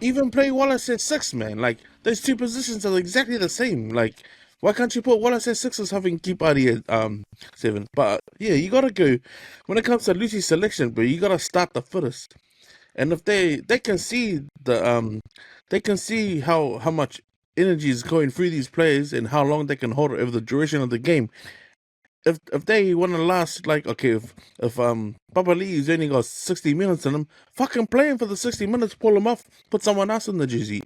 even play Wallace at 6, man. Like, those two positions are exactly the same. Like, why can't you put Wallace at 6 as having Keep Artie at 7? But yeah, you gotta go when it comes to Lucy's selection, but you gotta start the fittest. And if they can see they can see how much energy is going through these players and how long they can hold it over the duration of the game. If they want to last, like, okay, if Papa Lee's only got 60 minutes in them, fucking play him for the 60 minutes, pull him off, put someone else in the jersey.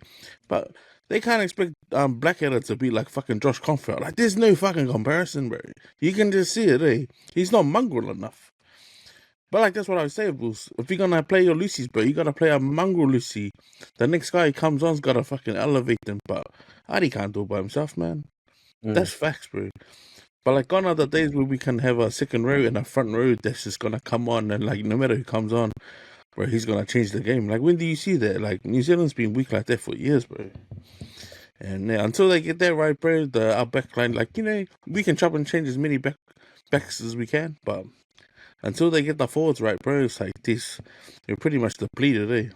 But they can't expect Blackadder to be like fucking Josh Comfort. Like, there's no fucking comparison, bro. You can just see it, eh? He's not mongrel enough. But like, that's what I was saying, Bruce. If you're gonna play your Lucy's, bro, you gotta play a mongrel Lucy. The next guy who comes on's gotta fucking elevate them. But Adi can't do it by himself, man. That's facts, bro. But like, gone are the days where we can have a second row and a front row that's just gonna come on, and like, no matter who comes on, bro, he's gonna change the game. Like, when do you see that? Like, New Zealand's been weak like that for years, bro. And yeah, until they get that right, bro, our back line, like, we can chop and change as many backs as we can, but until they get the forwards right, bro, it's like this. They're pretty much depleted, eh?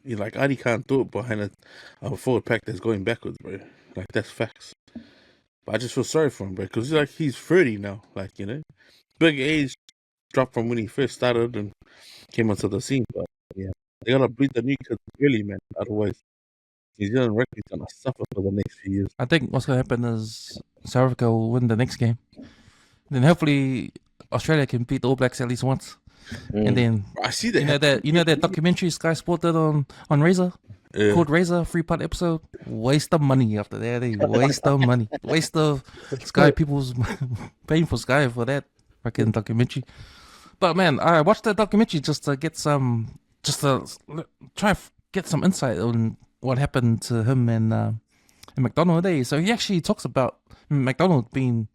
You're like, Adi can't do it behind a forward pack that's going backwards, bro. Like, that's facts. But I just feel sorry for him, bro, because he's 30 now. Like, big age drop from when he first started and came onto the scene. But yeah, they gotta beat the new kids really, man. Otherwise, New Zealand rugby's gonna suffer for the next few years. I think what's gonna happen is South Africa will win the next game. Then hopefully Australia can beat the All Blacks at least once. And then I see that. that documentary Sky Sport did on Razor? Yeah. Called Razor, 3-part episode. Waste of money after that. They waste of money. Waste of Sky people's paying for Sky for that fucking documentary. But man, I watched that documentary just to try and get some insight on what happened to him and McDonald Day. So he actually talks about McDonald being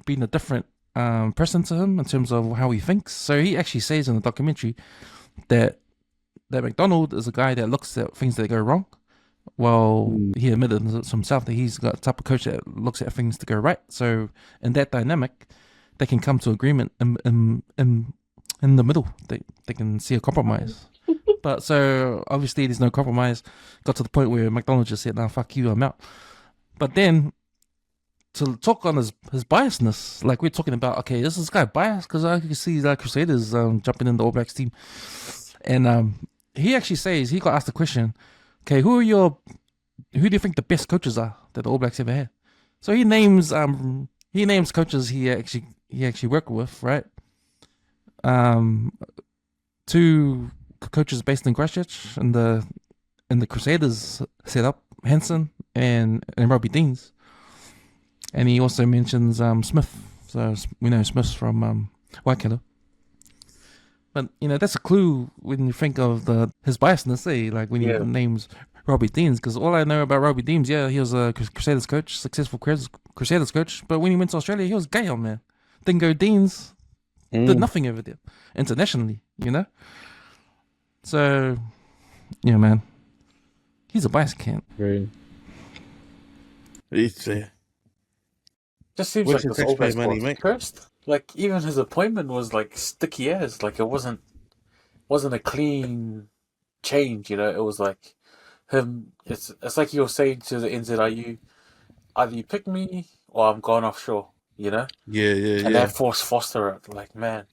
a different person to him in terms of how he thinks. So he actually says in the documentary that McDonald is a guy that looks at things that go wrong. Well, he admitted to himself that he's got a type of coach that looks at things to go right. So in that dynamic, they can come to agreement in the middle. They can see a compromise. But so obviously there's no compromise. Got to the point where McDonald just said, "Nah, fuck you, I'm out." But then to talk on his biasness, like we're talking about, okay, is this guy biased? Because I can see like Crusaders jumping in the All Blacks team, and he actually says, he got asked the question, okay, who do you think the best coaches are that the All Blacks ever had? So he names coaches he actually worked with, right? 2 coaches based in Christchurch in the Crusaders setup, Hansen and Robbie Deans. And he also mentions Smith. So we know Smith from Waikato. But that's a clue when you think of his biasness, eh? Like when he names Robbie Deans, because all I know about Robbie Deans, he was a Crusaders coach, successful Crusaders coach. But when he went to Australia, he was gay, man. Dingo Deans did nothing over there internationally, So, yeah, man, he's a bias can. Right. It's just seems like this All Blacks was cursed. Like, even his appointment was like sticky as. Like, it wasn't a clean change. It was like him. It's like you were saying to the NZIU, either you pick me or I'm going offshore. Yeah. And they forced Foster out. Like, man,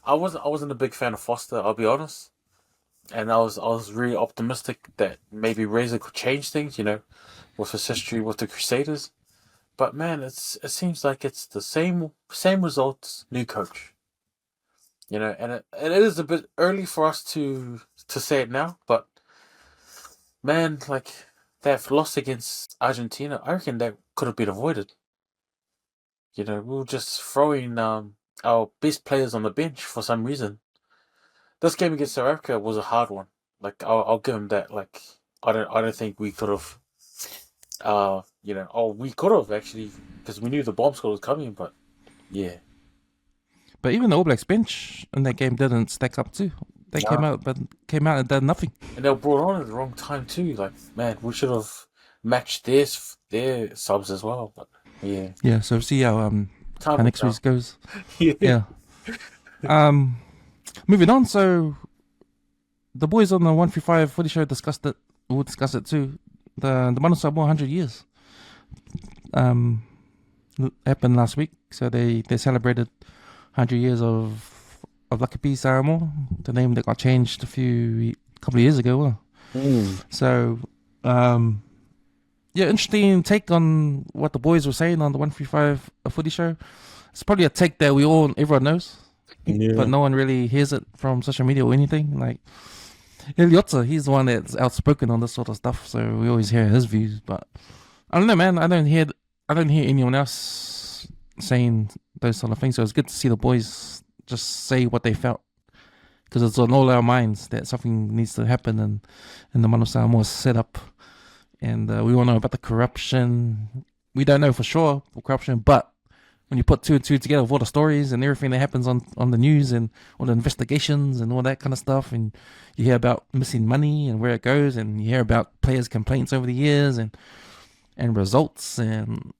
I wasn't a big fan of Foster. I'll be honest. and I was really optimistic that maybe Razor could change things, with his history with the Crusaders. But man, it seems like it's the same results, new coach. And it is a bit early for us to say it now, but man, like that loss against Argentina, I reckon that could have been avoided. We were just throwing our best players on the bench for some reason. This game against South Africa was a hard one. Like I'll give him that. Like I don't think we could have. We could have actually, because we knew the bomb squad was coming. But yeah. But even the All Blacks bench in that game didn't stack up too. They came out and did nothing. And they were brought on at the wrong time too. Like man, we should have matched their subs as well. But yeah. Yeah. So see how next week goes. Yeah. Moving on. So the boys on the 135 footy show discussed it. We'll discuss it too. The Manu Samoa 100 years happened last week. So they celebrated 100 years of Lucky Samoa, the name that got changed a couple of years ago. So, interesting take on what the boys were saying on the 135 footy show. It's probably a take that everyone knows, but no one really hears it from social media or anything. Like Eliotza, he's the one that's outspoken on this sort of stuff, so we always hear his views. But I don't know, man. I don't hear anyone else saying those sort of things. So it's good to see the boys just say what they felt, because it's on all our minds that something needs to happen in the Manu Samoa setup, and we all know about the corruption. We don't know for sure corruption, but when you put two and two together with all the stories and everything that happens on the news and all the investigations and all that kind of stuff, and you hear about missing money and where it goes, and you hear about players' complaints over the years and results and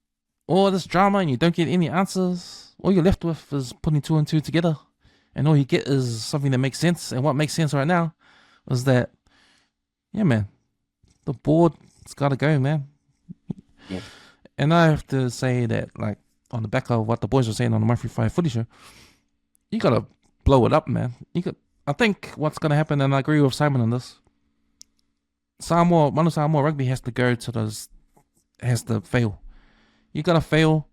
all this drama, and you don't get any answers. All you're left with is putting two and two together, and all you get is something that makes sense. And what makes sense right now is that, yeah, man, the board's got to go, man. Yeah. And I have to say that, like, on the back of what the boys were saying on the 135 footy show, you got to blow it up, man. I think what's going to happen, and I agree with Simon on this, Manu Samoa Rugby has to fail. You got to fail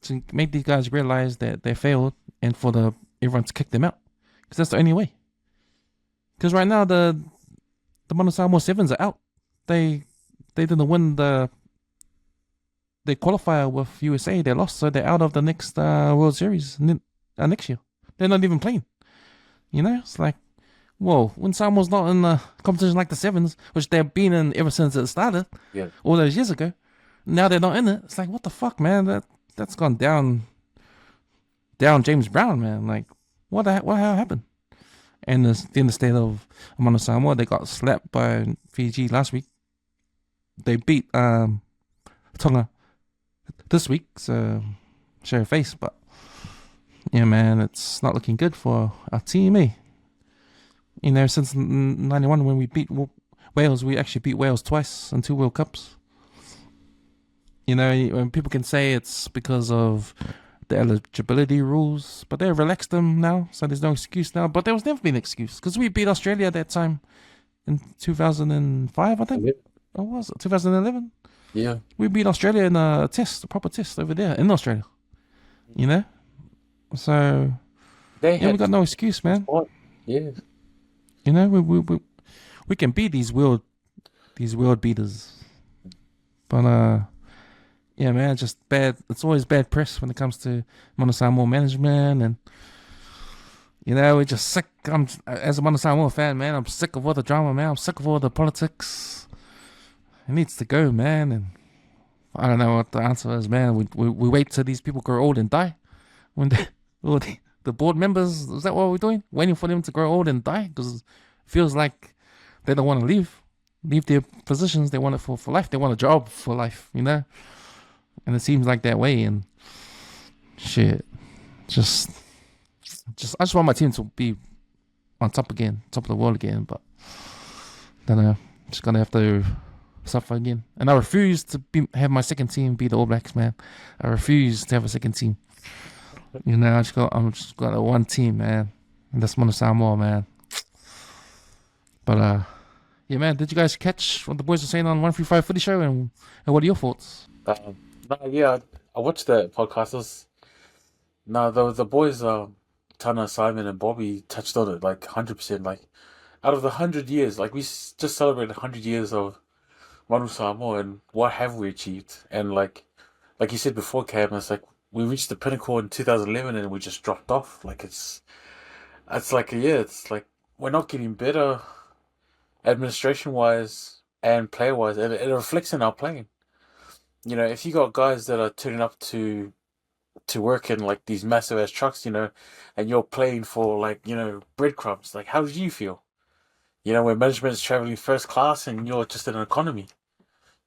to make these guys realize that they failed, and for everyone to kick them out, because that's the only way. Because right now the Manu Samoa Sevens are out. They didn't win the qualifier with USA. They lost, so they're out of the next World Series next year. They're not even playing. It's like, whoa. When Samoa's not in a competition like the Sevens, which they've been in ever since it started, all those years ago, now they're not in it. It's like, what the fuck, man? That's gone down James Brown, man. Like, what happened? And in the state of Manu Samoa, they got slapped by Fiji last week. They beat Tonga this week, so show a face. But yeah, man, it's not looking good for our team, eh? Since '91 when we beat Wales, we actually beat Wales twice in 2 World Cups. When people can say it's because of the eligibility rules, but they relaxed them now, so there's no excuse now. But there was never been an excuse, because we beat Australia at that time in 2005, I think. Or was it 2011? Yeah. We beat Australia in a proper test over there in Australia. So we got no excuse, man. Yeah. We can beat these world beaters, but yeah, man, just bad. It's always bad press when it comes to Manu Samoa management, and we're just sick. As a Manu Samoa fan, man, I'm sick of all the drama, man. I'm sick of all the politics. It needs to go, man. And I don't know what the answer is, man. We wait till these people grow old and die. When the board members, is that what we're doing? Waiting for them to grow old and die? Because it feels like they don't want to leave their positions. They want it for life. They want a job for life, And it seems like that way. And shit, I just want my team to be on top of the world again. But I don't know. Just gonna have to suffer again. And I refuse to have my second team be the All Blacks, man. I refuse to have a second team. I'm just got a one team, man. And that's Manu Samoa, man. But yeah, man, did you guys catch what the boys were saying on 135 Footy Show, and what are your thoughts? I watched that podcast. The boys, Tana, Simon, and Bobby touched on it like 100%. Like, out of the 100 years, like, we just celebrated 100 years of Manu Samoa, and what have we achieved? And like you said before, Cam, it's like we reached the pinnacle in 2011 and we just dropped off. Like, it's like, it's like we're not getting better administration wise and player wise, and it reflects in our playing. You know, if you got guys that are turning up to work in like these massive ass trucks, you know, and you're playing for like, you know, breadcrumbs, like, how did you feel? You know, when management is traveling first class and you're just in an economy,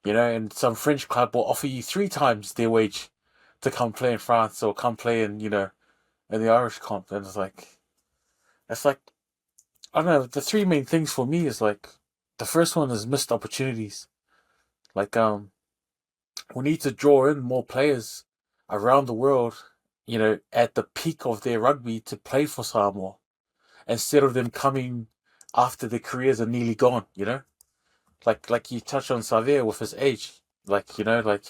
you know, and some French club will offer you 3 times their wage to come play in France or come play in, you know, in the Irish comp. And it's like, I don't know, the 3 main things for me is like, the first one is missed opportunities. Like, we need to draw in more players around the world, you know, at the peak of their rugby to play for Samoa, instead of them coming after their careers are nearly gone, you know? Like you touched on Xavier with his age. Like, you know, like,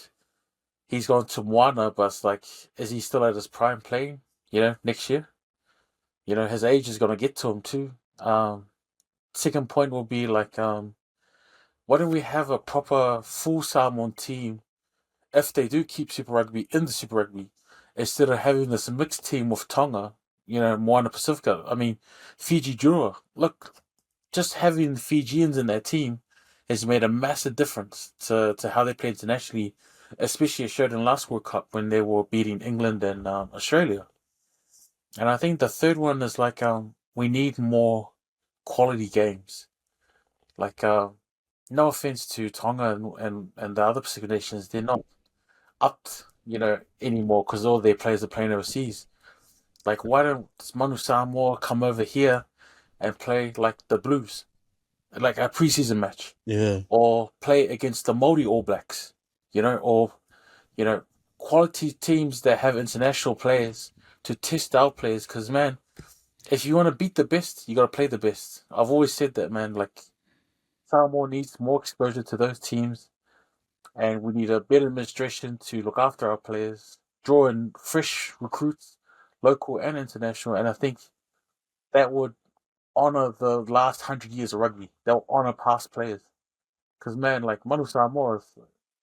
he's gone to Moana, but it's like, is he still at his prime playing, you know, next year? You know, his age is going to get to him too. Second point will be like, why don't we have a proper full Samoan team if they do keep Super Rugby in the Super Rugby, instead of having this mixed team with Tonga, you know, Moana Pacifica. I mean, Fiji Jura. Look, just having the Fijians in that team has made a massive difference to how they play internationally, especially it showed in last World Cup when they were beating England and Australia. And I think the third one is like, we need more quality games. Like, no offense to Tonga and the other Pacific nations, they're not up, you know, anymore because all their players are playing overseas. Like, why don't Manu Samoa come over here and play like the Blues, like a preseason match? Yeah. Or play against the Maori All Blacks, you know, or, you know, quality teams that have international players to test our players. Because, man, if you want to beat the best, you got to play the best. I've always said that, man. Like, Samoa needs more exposure to those teams, and we need a better administration to look after our players, draw in fresh recruits, local and international, and I think that would honour the last 100 years of rugby. They'll honour past players. Because, man, like, Manu Samoa is,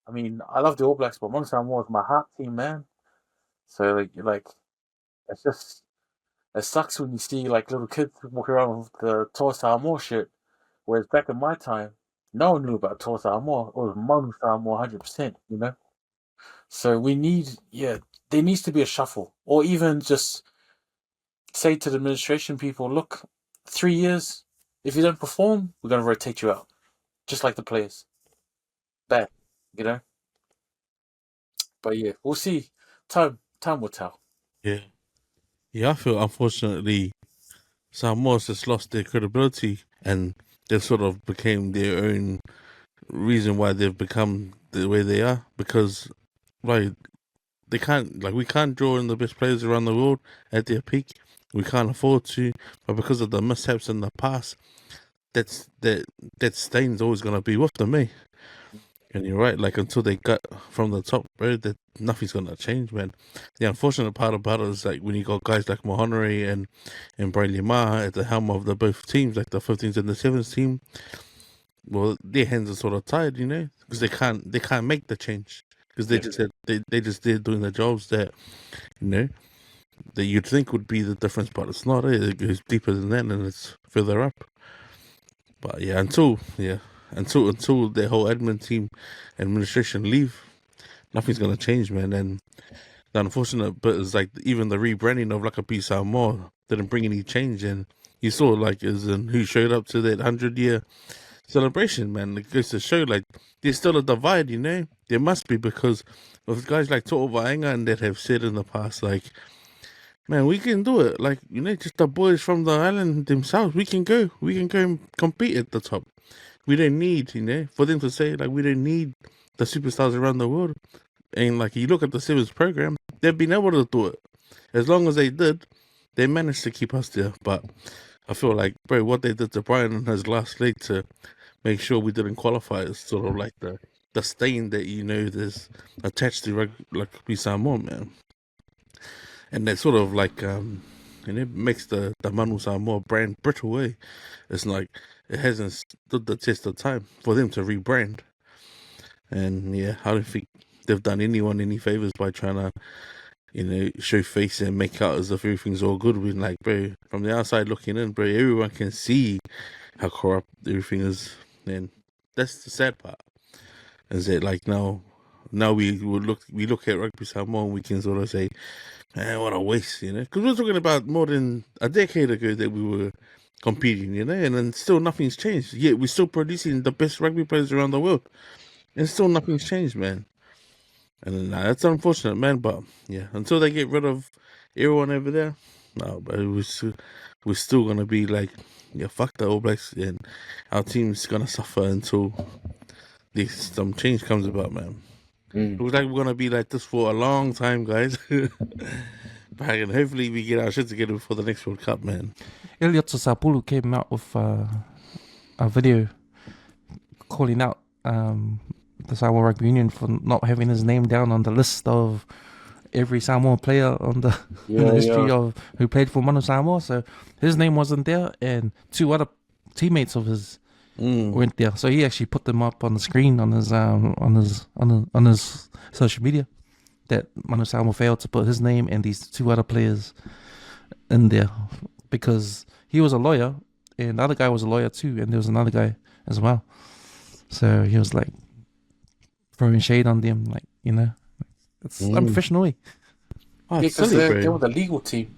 I mean, I love the All Blacks, but Manu Samoa is my heart team, man. So, like, it's just, it sucks when you see, like, little kids walking around with the Toa Samoa shirt, whereas back in my time, no one knew about Toa Samoa. It was Manu Samoa 100%, you know? So we need, there needs to be a shuffle. Or even just say to the administration people, look, 3 years, if you don't perform, we're going to rotate you out. Just like the players. Bad, you know? But yeah, we'll see. Time will tell. Yeah. Yeah, I feel, unfortunately, Samoa's just lost their credibility and they sort of became their own reason why they've become the way they are, because, like, we can't draw in the best players around the world at their peak. We can't afford to, but because of the mishaps in the past, that stain's always gonna be with them, eh? And you're right, like, until they got from the top, bro, that nothing's gonna change, man. The unfortunate part about it is, like, when you got guys like Mahonere and Brayley Ma at the helm of the both teams, like the 15s and the 7s team, well, their hands are sort of tied, you know, because they can't make the change because they just did doing the jobs that, you know, that you'd think would be the difference, but it's not. It goes deeper than that, and it's further up. But yeah, until their whole admin team, administration leave, nothing's gonna change, man. And the unfortunate bit is, like, even the rebranding of Lakapi Samoa didn't bring any change, and you saw, like, as in who showed up to that 100-year celebration, man. It goes to show, like, there's still a divide, you know. There must be, because of guys like To'o Vaenga and that have said in the past, like, man, we can do it. Like, you know, just the boys from the island themselves, we can go and compete at the top. We don't need, you know, for them to say, like, we don't need the superstars around the world. And, like, you look at the Sevens program, they've been able to do it. As long as they did, they managed to keep us there. But I feel like, bro, what they did to Brian in his last leg to make sure we didn't qualify is sort of like the stain that there's attached to rugby Samoa, man. And that sort of like and it makes the Manu Samoa brand brittle, eh? It's like it hasn't stood the test of time for them to rebrand. And yeah, I don't think they've done anyone any favors by trying to, show face and make out as if everything's all good. When, like, bro, from the outside looking in, bro, everyone can see how corrupt everything is. And that's the sad part. Is that like now we look at rugby Samoa and we can sort of say, man, what a waste, because we're talking about more than a decade ago that we were competing, and then still nothing's changed. Yet we're still producing the best rugby players around the world, and still nothing's changed, man. And that's unfortunate, man. But yeah, until they get rid of everyone over there, no, but we're still gonna be like, yeah, fuck the All Blacks, and our team's gonna suffer until some change comes about, man. It looks like we're gonna be like this for a long time, guys. And hopefully we get our shit together before the next World Cup, man. Elliot Sapulu came out with a video calling out the Samoa Rugby Union for not having his name down on the list of every Samoan player on the in the history of who played for Manu Samoa. So his name wasn't there, and two other teammates of his weren't there. So he actually put them up on the screen on his social media that Manu Samoa failed to put his name and these two other players in there because he was a lawyer and the other guy was a lawyer too, and there was another guy as well. So he was like throwing shade on them, like, it's unprofessional. Because they were the legal team.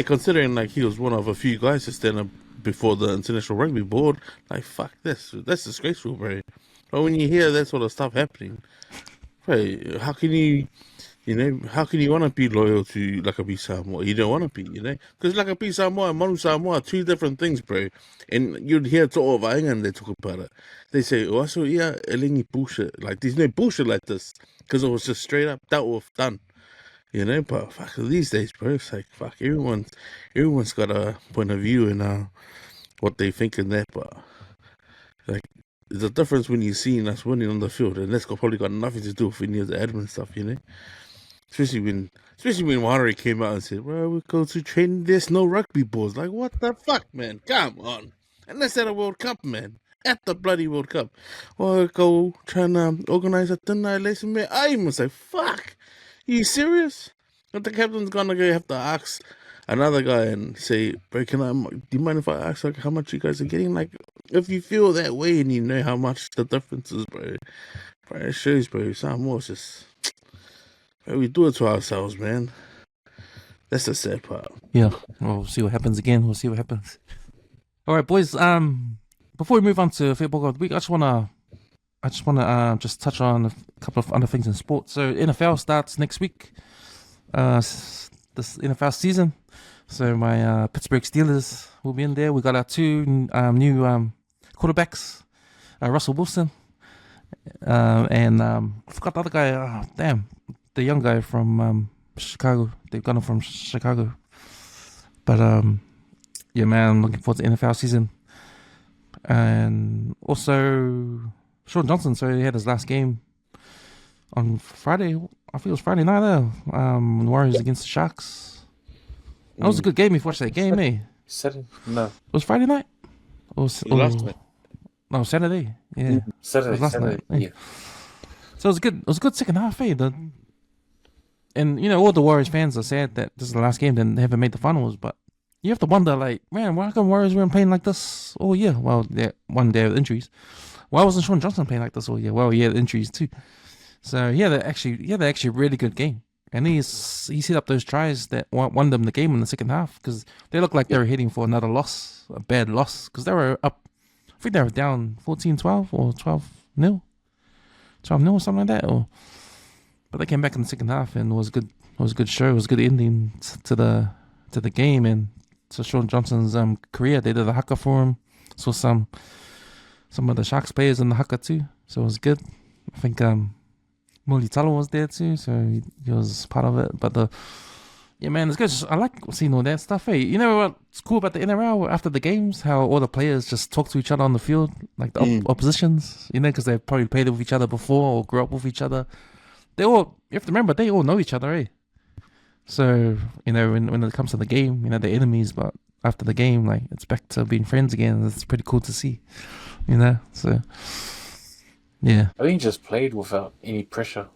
Considering like he was one of a few guys to stand up before the International Rugby Board, like, fuck this, that's disgraceful, bro. But when you hear that sort of stuff happening, bro, how can you want to be loyal to Rugby Samoa? You don't want to be, because Rugby Samoa and Manu Samoa are two different things, bro. And you'd hear to all Vaenga and they talk about it. They say, oh, so yeah, elengi bullshit. Like, there's no bullshit like this, because it was just straight up dealt with, done. But fuck, these days, bro, it's like, fuck, everyone's got a point of view and what they think in that, but like, there's a difference when you're seeing us winning on the field, and that's probably got nothing to do with any of the admin stuff, Especially when Maori came out and said, well, we go to training, there's no rugby balls. Like, what the fuck, man? Come on. And that's at a World Cup, man. At the bloody World Cup. Well, go trying to organize a dinner lesson, man. I must say, fuck. You serious? But the captain's gonna have to ask another guy and say, bro, do you mind if I ask like how much you guys are getting? Like, if you feel that way and you know how much the difference is, bro, it shows, bro. Samoa's just, bro, we do it to ourselves, man. That's the sad part. Yeah, we'll see what happens again. We'll see what happens. All right, boys. Before we move on to Fia Poko of the week, I just wanna just touch on a couple of other things in sports. So NFL starts next week. This NFL season. So my Pittsburgh Steelers will be in there. We got our two new quarterbacks, Russell Wilson and I forgot the other guy. The young guy from Chicago. They've got him from Chicago. But yeah, man, I'm looking forward to the NFL season. And also Shaun Johnson. So he had his last game on Friday. I think it was Friday night there. The Warriors against the Sharks. That was a good game if you watched that game, eh? No. It was Friday night? Last night. No, Saturday. Yeah. Saturday. Last night. Yeah. So it was a good second half, eh? And all the Warriors fans are sad that this is the last game, then they haven't made the finals, but you have to wonder, like, man, why come Warriors weren't playing like this all year? Well, one day with injuries. Why wasn't Shaun Johnson playing like this all year? Well, he had injuries too. So he had actually a really good game. And he set up those tries that won them the game in the second half, because they looked like they were heading for another loss, a bad loss, because they were up, I think they were down 14-12 or 12-0 or something like that. But they came back in the second half and it was a good show. It was a good ending to the game and to Shaun Johnson's career. They did a haka for him. Saw some of the Sharks players in the haka too, so it was good. I think Mulitalo was there too, so he was part of it. But Yeah, man, it's good. I like seeing all that stuff. Hey, you know what's cool about the NRL after the games? How all the players just talk to each other on the field, like the oppositions. You know, because they've probably played with each other before or grew up with each other. You have to remember, they all know each other, eh? So you know, when it comes to the game, you know, they're enemies, but after the game, like it's back to being friends again. It's pretty cool to see. You know, so yeah. I think he just played without any pressure.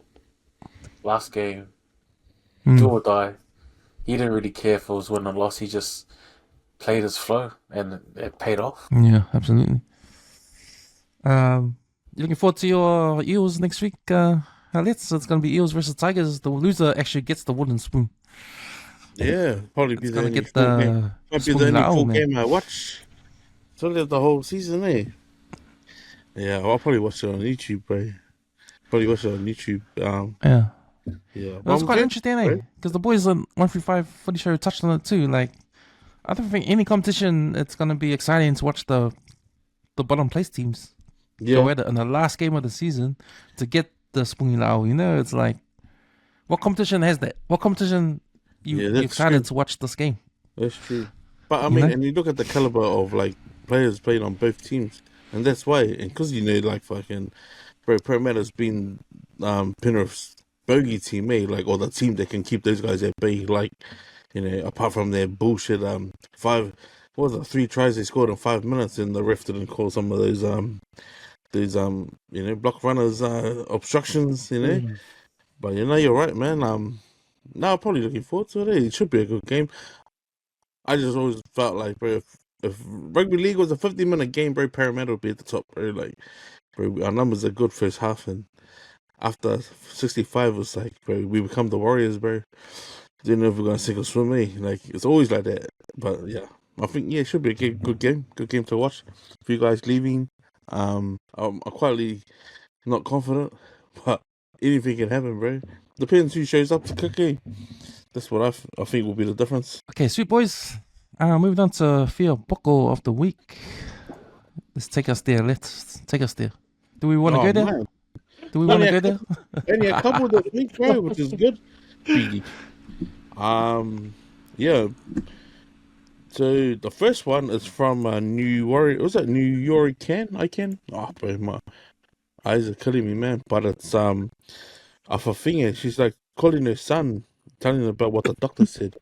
Last game, do or die. He didn't really care if it was win or loss. He just played his flow, and it paid off. Yeah, absolutely. You looking forward to your Eels next week, Alex? It's going to be Eels versus Tigers. The loser actually gets the wooden spoon. Yeah, probably be It's the going to only get full game. the Might be spoon the only lao, full man. game I watch. Totally the whole season, eh? Yeah, I'll probably watch it on YouTube, bro. Probably watch it on YouTube. Yeah. Yeah, It was quite interesting, eh? Because the boys on 135 Footy Show touched on it too. Like, I don't think any competition it's going to be exciting to watch the bottom place teams go at it in the last game of the season to get the spoon lao. You know, it's like, what competition has that? What competition you excited to watch this game? That's true. But I mean, and you look at the caliber of like players playing on both teams, and that's why. And because you know, like fucking, bro, Parramatta's been Penrith's bogey team, eh? Like, or the team that can keep those guys at bay. Like, you know, apart from their bullshit, 3 tries they scored in 5 minutes, and the ref didn't call some of those you know, block runners obstructions, you know. But you know, you're right, man. Now I'm probably looking forward to it. It should be a good game. I just always felt like, bro, if rugby league was a 50-minute game, bro, Parramatta would be at the top, bro. Like, bro, our numbers are good first half, and after 65 was like, bro, we become the Warriors, bro. Didn't know if we're gonna sink or swim, eh? Like, it's always like that. But yeah, I think it should be a good game to watch. For you guys leaving, I'm quietly not confident, but anything can happen, bro. Depends who shows up to cook, eh? That's what I think will be the difference. Okay, sweet boys. Moving on to Fia Poko of the week. Let's take us there. Do we want to go there? Man. Do we want to go there? Only a couple this week, bro, which is good. Yeah. So the first one is from New Warrior. Was that New York Can? Oh, bro, my eyes are killing me, man. But it's of a finger. She's like calling her son, telling him about what the doctor said,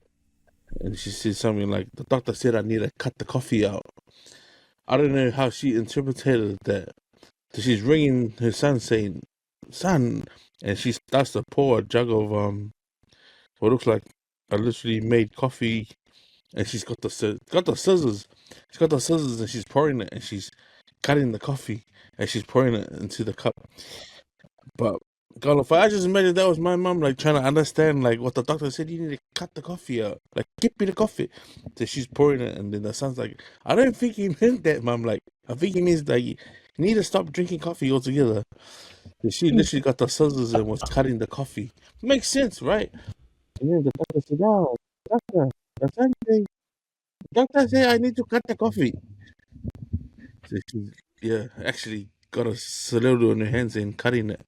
and she said something like, "The doctor said I need to cut the coffee out." I don't know how she interpreted that. So she's ringing her son, saying, "Son," and she starts to pour a jug of what looks like a literally made coffee. And she's got the scissors. She's got the scissors, and she's pouring it, and she's cutting the coffee, and she's pouring it into the cup. But God, if I just imagine that was my mom, like trying to understand, like what the doctor said, you need to cut the coffee out, like give me the coffee. So she's pouring it, and then the son's like, I don't think he meant that, mom. Like, I think he means like you need to stop drinking coffee altogether. So she literally got the scissors and was cutting the coffee. Makes sense, right? And then the doctor said, "Oh, doctor, the son said, doctor said I need to cut the coffee." So she, actually got a salute on her hands and cutting it.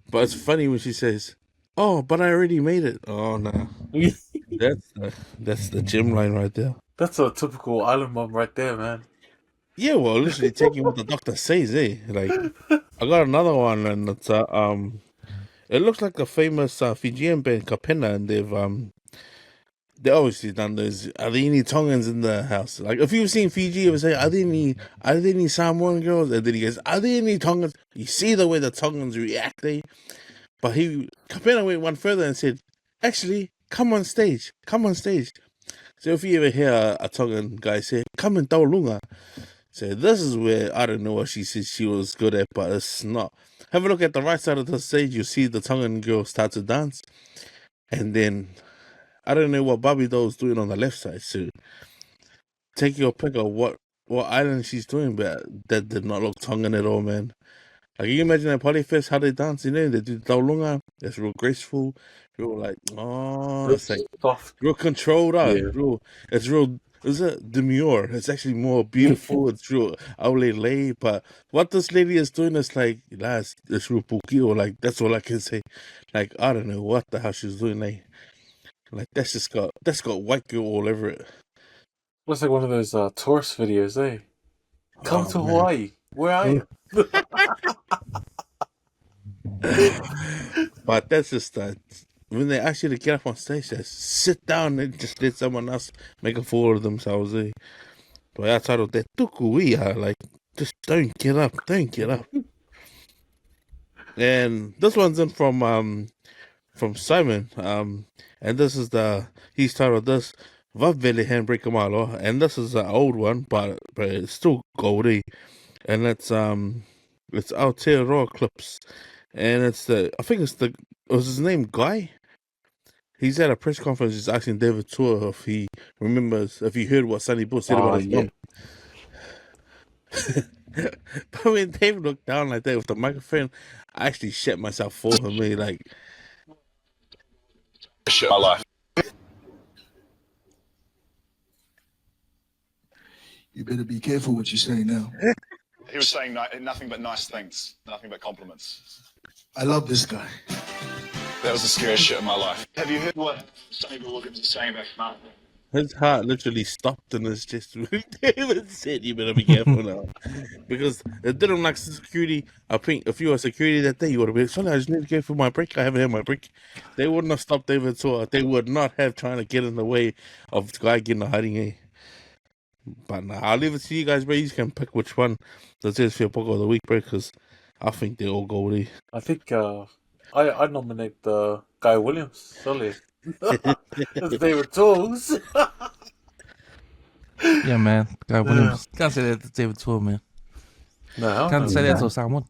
But it's funny when she says, "Oh, but I already made it." Oh no, that's the gym line right there. That's a typical island mom right there, man. Yeah, well, literally taking what the doctor says, eh? Like, I got another one, and it's it looks like the famous Fijian band Kapena, and they obviously done those. Are there any Tongans in the house? Like, if you've seen Fiji, it would say, are there any Samoan girls? And then he goes, are there any Tongans? You see the way the Tongans react, eh? But Kapena went one further and said, actually, come on stage. So if you ever hear a Tongan guy say, come in Taulunga, so this is where, I don't know what she said she was good at, but it's not. Have a look at the right side of the stage, you see the Tongan girl start to dance. And then, I don't know what Bobby Doe's doing on the left side, so take your pick of what island she's doing, but that did not look Tongan at all, man. Like, you imagine at Polyfest how they dance, you know, they do Taulunga, it's real graceful, real like, it's like Soft. real controlled out, Yeah. it's real is it demure? It's actually more beautiful. It's real aulele. But what this lady is doing is like, it's real pukio. Like, that's all I can say. Like, I don't know what the hell she's doing. Like that's got white girl all over it. Looks like one of those tourist videos, eh? Come Oh, to man. Hawaii. Where are you? But that's just that. When they ask you to get up on stage, just sit down and just let someone else make a fool of themselves. Eh? But outside of that, tukuia, like, just don't get up. And this one's in from Simon. And this is he's titled this Vavele Handbrake Malo, and this is an old one, but it's still goldy. And it's Aotearoa Clips. And was his name Guy? He's at a press conference. He's asking David Tua if he remembers, if he heard what Sonny Bull said about his mom. But when David looked down like that with the microphone, I actually shit myself for him. Like, shit my life. You better be careful what you say now. He was saying nothing but nice things, nothing but compliments. I love this guy. That was the scariest shit of my life. Have you heard what Sonny Bill Wilkins is saying about Mum? his heart literally stopped in his chest when David said, "You better be careful now," because it didn't like security. I think if you were security that day, you would have been, "Sorry, I just need to go for my break. I haven't had my break." They wouldn't have stopped David Tua. They would not have trying to get in the way of the guy getting a hiding. But nah, I'll leave it to you guys, bro. You can pick which one deserves Fia Poko of the week, bro, because I think they all goldie. I think I nominate Guy Williams. Sorry. His favorite toes. Yeah, man. Guy Williams. Can't say that to David Tua, man. No, Can't say that to Samoan.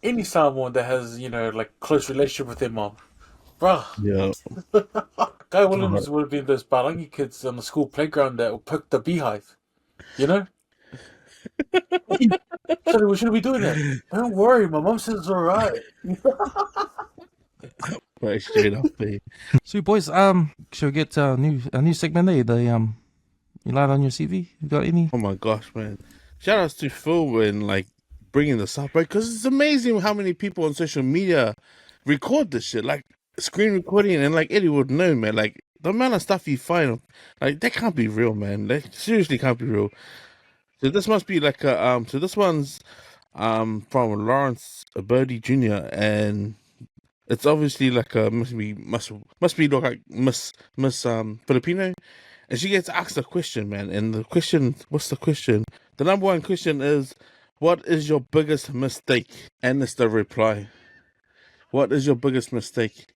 any Samoan that has, like close relationship with their mom. Bruh. Yeah. Guy Williams would have been those Balangi kids on the school playground that would poke the beehive. You know? Sorry, we shouldn't be doing that. Don't worry, my mom says it's alright. Right, straight up there. So, boys, should we get a new segment there? You lied on your CV? You got any? Oh my gosh, man. Shout outs to Phil and bringing this up, right? Because it's amazing how many people on social media record this shit, like screen recording, and Eddie would know, man. Like the amount of stuff you find, that can't be real, man. That seriously can't be real. So this must be so this one's from Lawrence Birdie Jr. and it's obviously must be like Miss Filipino. And she gets asked a question, man. And the question, what's the question? The number one question is, what is your biggest mistake? And it's the reply. What is your biggest mistake?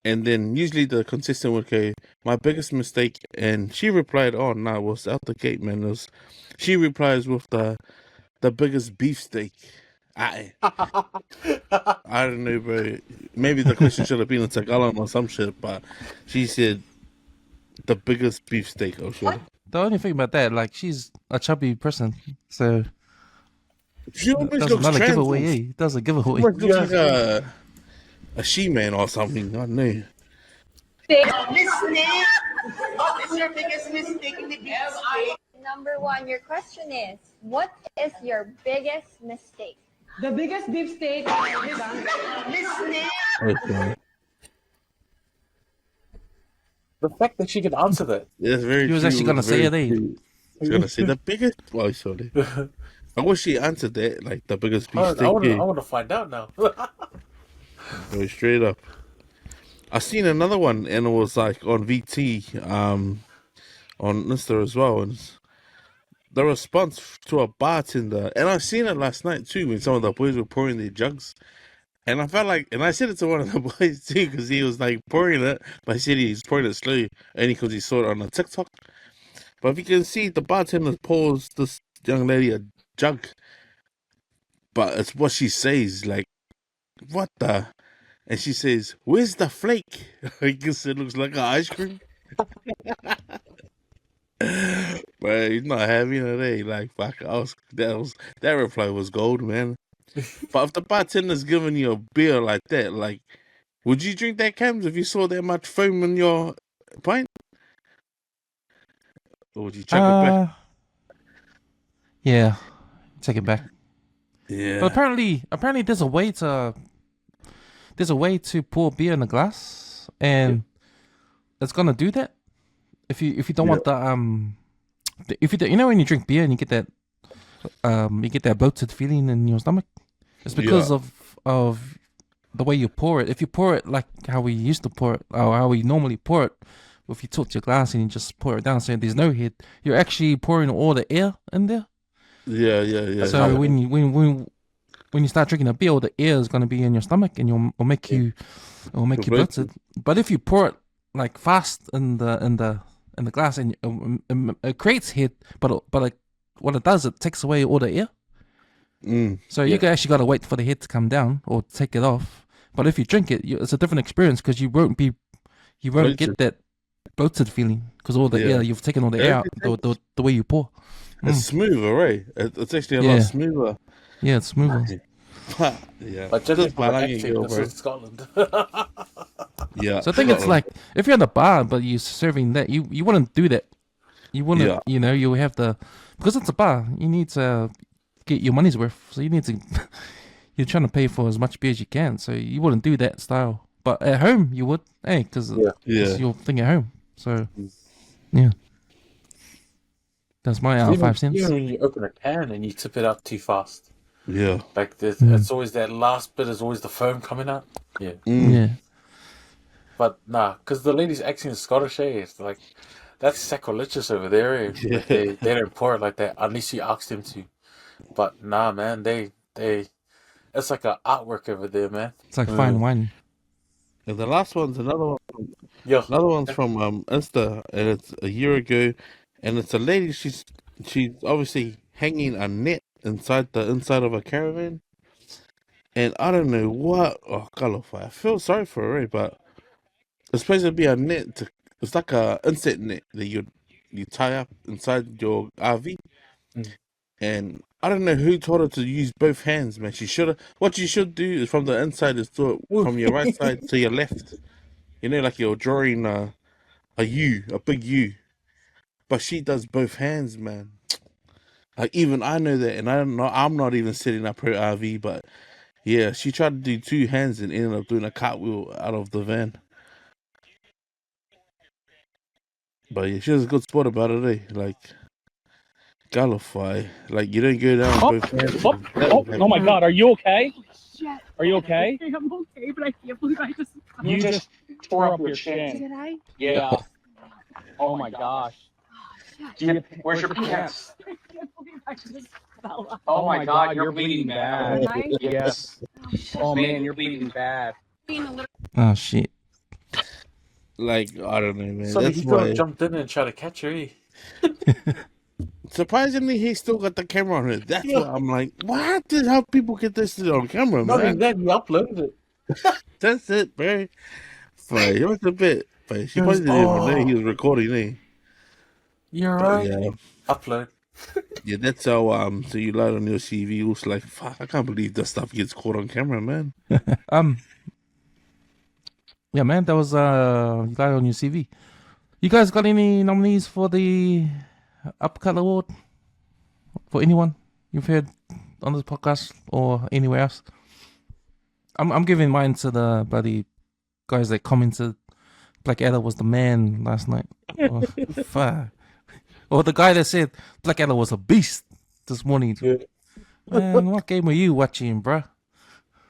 And then usually the contestant would go, my biggest mistake. And she replied, oh, no, it was out the gate, man. She replies with the biggest beefsteak. I don't know, bro. Maybe the question should have been in Tagalog or some shit, but she said, the biggest beefsteak, oh sure. The only thing about that, she's a chubby person, so she almost that's looks not a trans. giveaway. It does a giveaway. She almost looks like a she-man or something. I don't know. Miss Nick, what is your biggest mistake in the beefsteak? Number one, your question is, what is your biggest mistake? The biggest beefsteak I've ever done. Miss Nick. Okay. The fact that she can answer that. That's very She was true. actually gonna say it, eh? She's gonna say the biggest. Well, sorry. I wish she answered that, the biggest I beefsteak. want to find out now. Go straight up. I seen another one, and it was on VT, on Insta as well, and the response to a bartender, and I seen it last night too when some of the boys were pouring their jugs, and I felt and I said it to one of the boys too because he was pouring it, but he said he's pouring it slow, only because he saw it on a TikTok. But if you can see, the bartender pours this young lady a jug, but it's what she says, what the. And she says, where's the flake? I guess it looks like an ice cream. But he's not having it, eh? Fuck, that reply was gold, man. But if the bartender's giving you a beer like that, would you drink that, Cams, if you saw that much foam in your pint? Or would you chuck it back? Yeah, take it back. Yeah. But apparently there's a way to pour beer in a glass, and it's gonna do that. If you don't want if you don't, when you drink beer and you get that bloated feeling in your stomach, it's because of the way you pour it. If you pour it like how we used to pour it, or how we normally pour it, if you tilt your glass and you just pour it down so there's no head, you're actually pouring all the air in there. Yeah. So when you start drinking a beer, all the air is going to be in your stomach and it'll make you bloated. But if you pour it like fast in the glass, and it creates head, but what it does, it takes away all the air. So you actually got to wait for the head to come down or take it off. But if you drink it, it's a different experience because you won't get that bloated feeling because all the air, you've taken all the air out the way you pour. It's smoother, right? It's actually a lot smoother. Yeah, it's smoother. Yeah. But just in Scotland. Yeah. So I think it's like if you're in a bar but you're serving that, you wouldn't do that. You wouldn't, you have because it's a bar. You need to get your money's worth. So you need to. You're trying to pay for as much beer as you can. So you wouldn't do that style. But at home you would, because it's your thing at home. So yeah. That's my 5 cents. Even when you open a can and you tip it out too fast. Yeah. Like it's always that last bit is always the foam coming out. Yeah. Yeah. But nah, because the lady's accent is Scottish, it's like that's sacrilegious over there. Like, they don't pour it like that unless you ask them to. But nah, man, they it's like an artwork over there, man. It's like fine wine. And the last one's another one. Another one's from Insta, and it's a year ago, and it's a lady. She's obviously hanging a net inside of a caravan, and I don't know what. Oh, Kalofai, I feel sorry for her, but it's supposed to be a net. It's like a insect net that you tie up inside your RV, and I don't know who told her to use both hands, man. She should have. What you should do is from the inside is do it from your right side to your left. You know, like you're drawing a U, a big U. But she does both hands, man. Like even I know that, and I'm not even setting up her RV, but yeah, she tried to do two hands and ended up doing a cartwheel out of the van. But yeah, she was a good sport about it, eh? Like Galify, like you don't go down both hands. Oh my God, are you okay? Are you okay? I'm okay, but I can't believe I just. You just tore up your chin. Did I? Yeah. Oh my gosh. Where's your pants? I can't believe I just fell off. Oh my God, you're bleeding bad. Am I? Yes. Oh man, you're bleeding bad. Oh shit. Like I don't know, man. So That's he why. jumped in and tried to catch her. Surprisingly, he still got the camera on it. That's what I'm like. What? How people get this on camera, Not man? even that, he uploaded it. That's it, bro. But it was a bit. But she probably didn't even know he was recording, eh? You're But, right. yeah. Upload. Yeah, that's how so you lied on your CV. Also, like, fuck, I can't believe that stuff gets caught on camera, man. Yeah, man, that was you got it on your CV. You guys got any nominees for the Uppercut Award? For anyone you've heard on this podcast or anywhere else? I'm giving mine to the bloody guys that commented Blackadder was the man last night. Oh, fuck. Or the guy that said Blackadder was a beast this morning. Man, what game were you watching, bruh?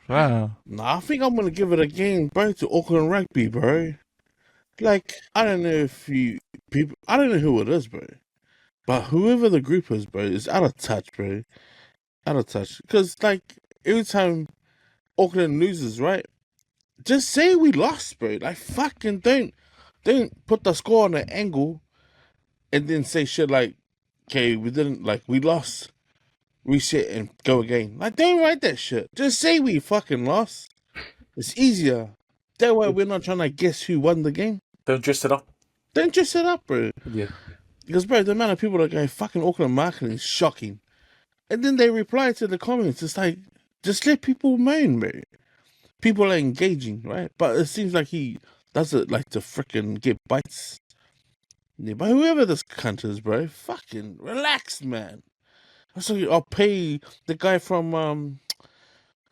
Wow. Nah, I think I'm gonna give it a game, bro, to Auckland Rugby, bro. Like, I don't know I don't know who it is, bro. But whoever the group is, bro, is out of touch, bro. Out of touch. Because, like, every time Auckland loses, right? Just say we lost, bro. Like, fucking don't put the score on an angle and then say shit like, okay, we lost. Reset and go again. Like, don't write that shit. Just say we fucking lost. It's easier. That way we're not trying to guess who won the game. Don't dress it up. Don't dress it up, bro. Yeah. Because, bro, the amount of people that go, fucking Auckland marketing is shocking. And then they reply to the comments. It's like, just let people moan, bro. People are engaging, right? But it seems like he does it like to freaking get bites. Yeah, but whoever this cunt is, bro, fucking relax, man. So I'll pay the guy from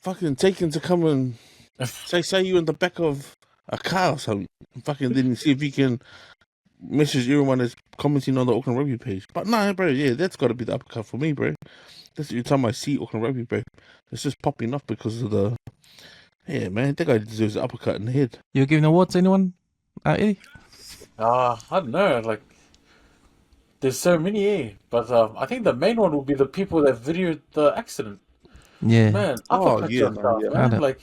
fucking Taken to come and say you in the back of a car or something. Fucking then see if you can message everyone that's commenting on the Auckland Rugby page. But nah, bro, yeah, that's got to be the uppercut for me, bro. That's every time I see Auckland Rugby, bro. It's just popping up because of the... Yeah, man, that guy deserves an uppercut in the head. You're giving awards to anyone, Eddie? I don't know, like, there's so many, but I think the main one would be the people that videoed the accident. Yeah. Man, uppercut yourself, man. Like,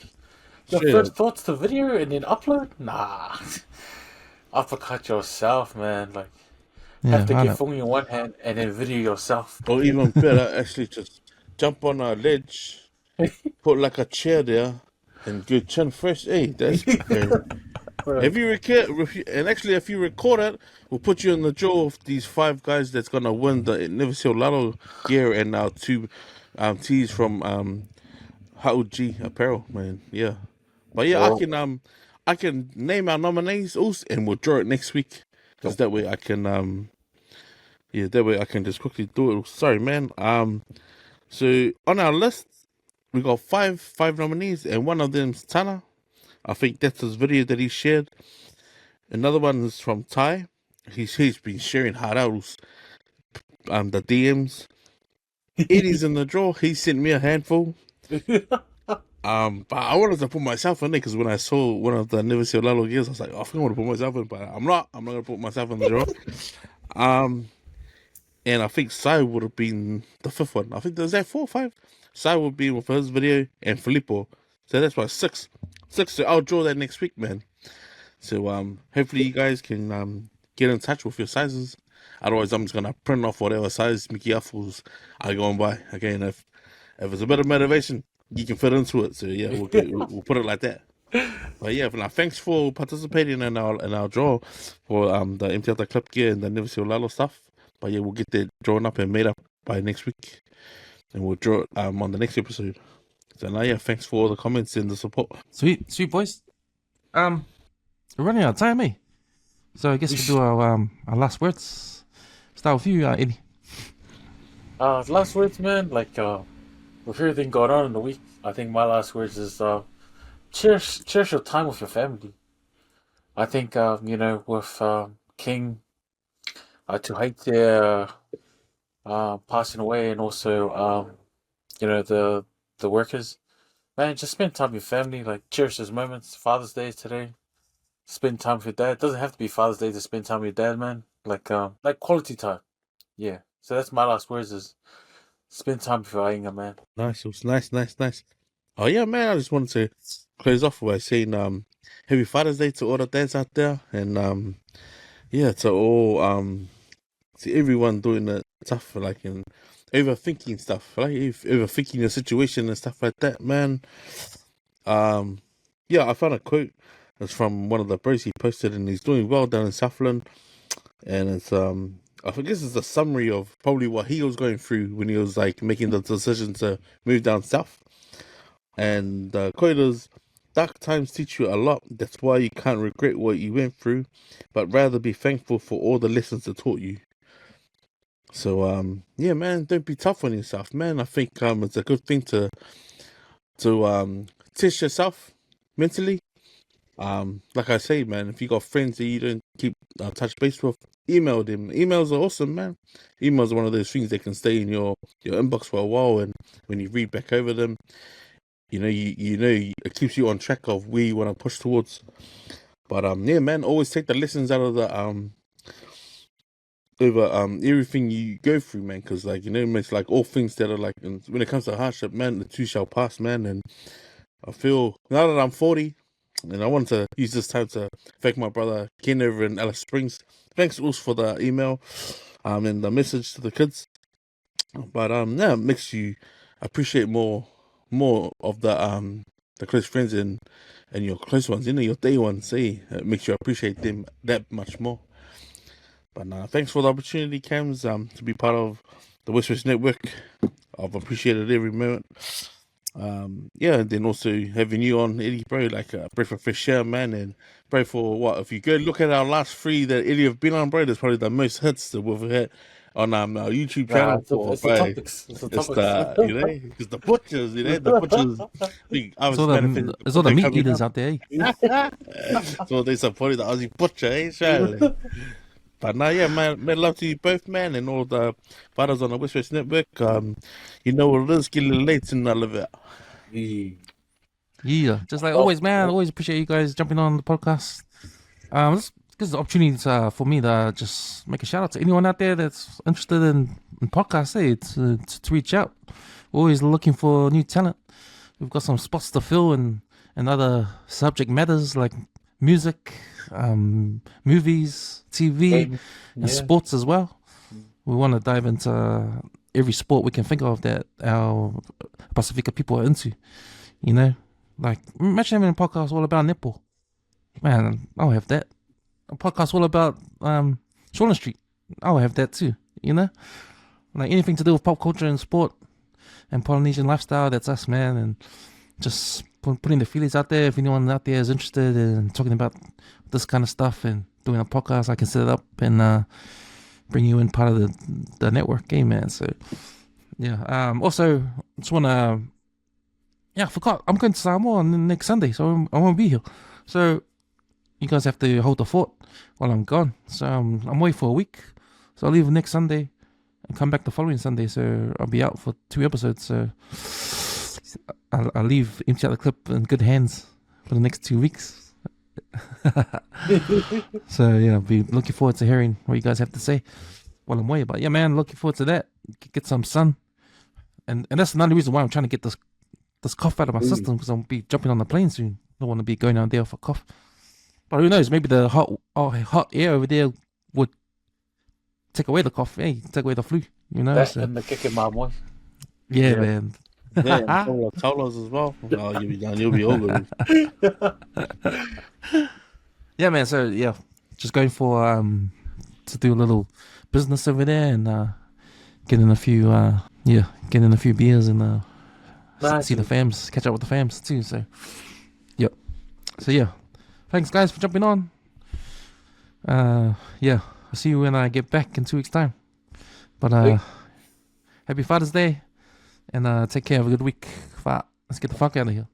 your first thoughts to video and then upload? Nah. Uppercut yourself, man. Like, have to get phone in one hand and then video yourself. Or even better, actually just jump on a ledge, put like a chair there, and go chin first. Hey, that's if you record it, we'll put you in the draw of these 5 guys that's gonna win the Never See Lotto gear and our 2 tees from Hauji Apparel, man. Yeah, but yeah, I can name our nominees also, and we'll draw it next week because that way I can just quickly do it. Sorry, man. So on our list we got five nominees, and one of them's Tana. I think that's his video that he shared. Another one is from Ty. He's been sharing haraus, the DMs. Eddie's in the draw. He sent me a handful. But I wanted to put myself in there because when I saw one of the Never See Lalo gears, I was like, I think I want to put myself in, but I'm not going to put myself in the draw. And I think Sai would have been the 5th one. I think there's that 4 or 5. Sai would be with his video and Filippo. So that's why 6. So I'll draw that next week, man. So hopefully you guys can get in touch with your sizes. Otherwise, I'm just gonna print off whatever size Mickey Apples are going by. Okay, and if it's a bit of motivation, you can fit into it. So yeah, we'll put it like that. But yeah, now thanks for participating in our draw for the Empty Out the Clip gear and the Never See Lalo stuff. But yeah, we'll get that drawn up and made up by next week, and we'll draw it on the next episode. So now, yeah, thanks for all the comments and the support. Sweet boys. We're running out of time, eh? So I guess we'll do our last words. Start with you, Eddie. Last words, man. Like, with everything going on in the week, I think my last words is cherish your time with your family. I think with King Tuheitia passing away, and also the workers, man, just spend time with your family. Like, cherish those moments. Father's Day is today. Spend time with your dad. It doesn't have to be Father's Day to spend time with your dad, man. Like quality time. Yeah. So that's my last words, is spend time with your Ainga, man. Nice. It was nice. Oh yeah, man. I just wanted to close off by saying happy Father's Day to all the dads out there, and yeah, to all to everyone doing the stuff like in overthinking stuff, like overthinking the situation and stuff like that, man. Yeah, I found a quote. It's from one of the bros he posted, and he's doing well down in Southland. And it's I think this is a summary of probably what he was going through when he was like making the decision to move down south. And the quote is, "Dark times teach you a lot. That's why you can't regret what you went through, but rather be thankful for all the lessons it taught you." So yeah, man, don't be tough on yourself, man. I think it's a good thing to test yourself mentally. Like I say, man, if you got friends that you don't keep touch base with, email them. Emails are awesome, man. Emails are one of those things that can stay in your inbox for a while, and when you read back over them, you know it keeps you on track of where you want to push towards. But yeah, man, always take the lessons out of the everything you go through, man, because like it's like all things that are like, when it comes to hardship, man, the two shall pass, man. And I feel now that I'm 40. And I want to use this time to thank my brother Ken over in Alice Springs. Thanks also for the email and the message to the kids. But yeah, it makes you appreciate more of the close friends and your close ones, your day ones. It makes you appreciate them that much more. But thanks for the opportunity, Cams, to be part of the WesWes Network. I've appreciated every moment. Yeah, and then also having you on, Eddie, bro, like a breath of fresh air, man. And bro, for what, if you go look at our last 3 that Eddie have been on, bro, there's probably the most hits that we've had on our YouTube channel. It's the topics. It's the topics. You know, because the butchers, the butchers. It's all the meat eaters out there. So they supported the Aussie butcher, eh? Surely. But now, yeah, man, love to you both, man, and all the fathers on the WesWes Network. You know what it is, get a little late and all of it. Yeah, just like always, man. Always appreciate you guys jumping on the podcast. This is an opportunity for me to just make a shout out to anyone out there that's interested in podcasts. Hey, to reach out. We're always looking for new talent. We've got some spots to fill and other subject matters like music, movies, TV, and sports as well. We want to dive into every sport we can think of that our Pacifica people are into. You know, like imagine having a podcast all about netball. Man, I'll have that. A podcast all about Shaun Street. I'll have that too. You know, like anything to do with pop culture and sport and Polynesian lifestyle. That's us, man. And just putting the feelers out there. If anyone out there is interested in talking about this kind of stuff and doing a podcast, I can set it up and bring you in part of the network game, man. So yeah. Also, just wanna. Yeah, I forgot. I'm going to Samoa on next Sunday, so I won't be here. So you guys have to hold the fort while I'm gone. So I'm away for a week. So I'll leave next Sunday and come back the following Sunday. So I'll be out for 2 episodes. So I'll leave empty out the clip in good hands for the next 2 weeks. So yeah, I'll be looking forward to hearing what you guys have to say while I'm away. But yeah, man, looking forward to that. Get some sun. And that's another reason why I'm trying to get this cough out of my system, because I'll be jumping on the plane soon. I don't want to be going out there for a cough. But who knows? Maybe the hot air over there would take away the cough. Hey, take away the flu. You know. That's in the kicking my boy. Yeah, man. Yeah, Tolos as well. Oh, you'll be done. You'll be over. Yeah, man. So yeah, just going for to do a little business over there and getting a few beers and see the fams, catch up with the fams too. So, yep. So yeah, thanks guys for jumping on. Yeah, I'll see you when I get back in 2 weeks' time. But happy Father's Day, and take care. Have a good week. Let's get the fuck out of here.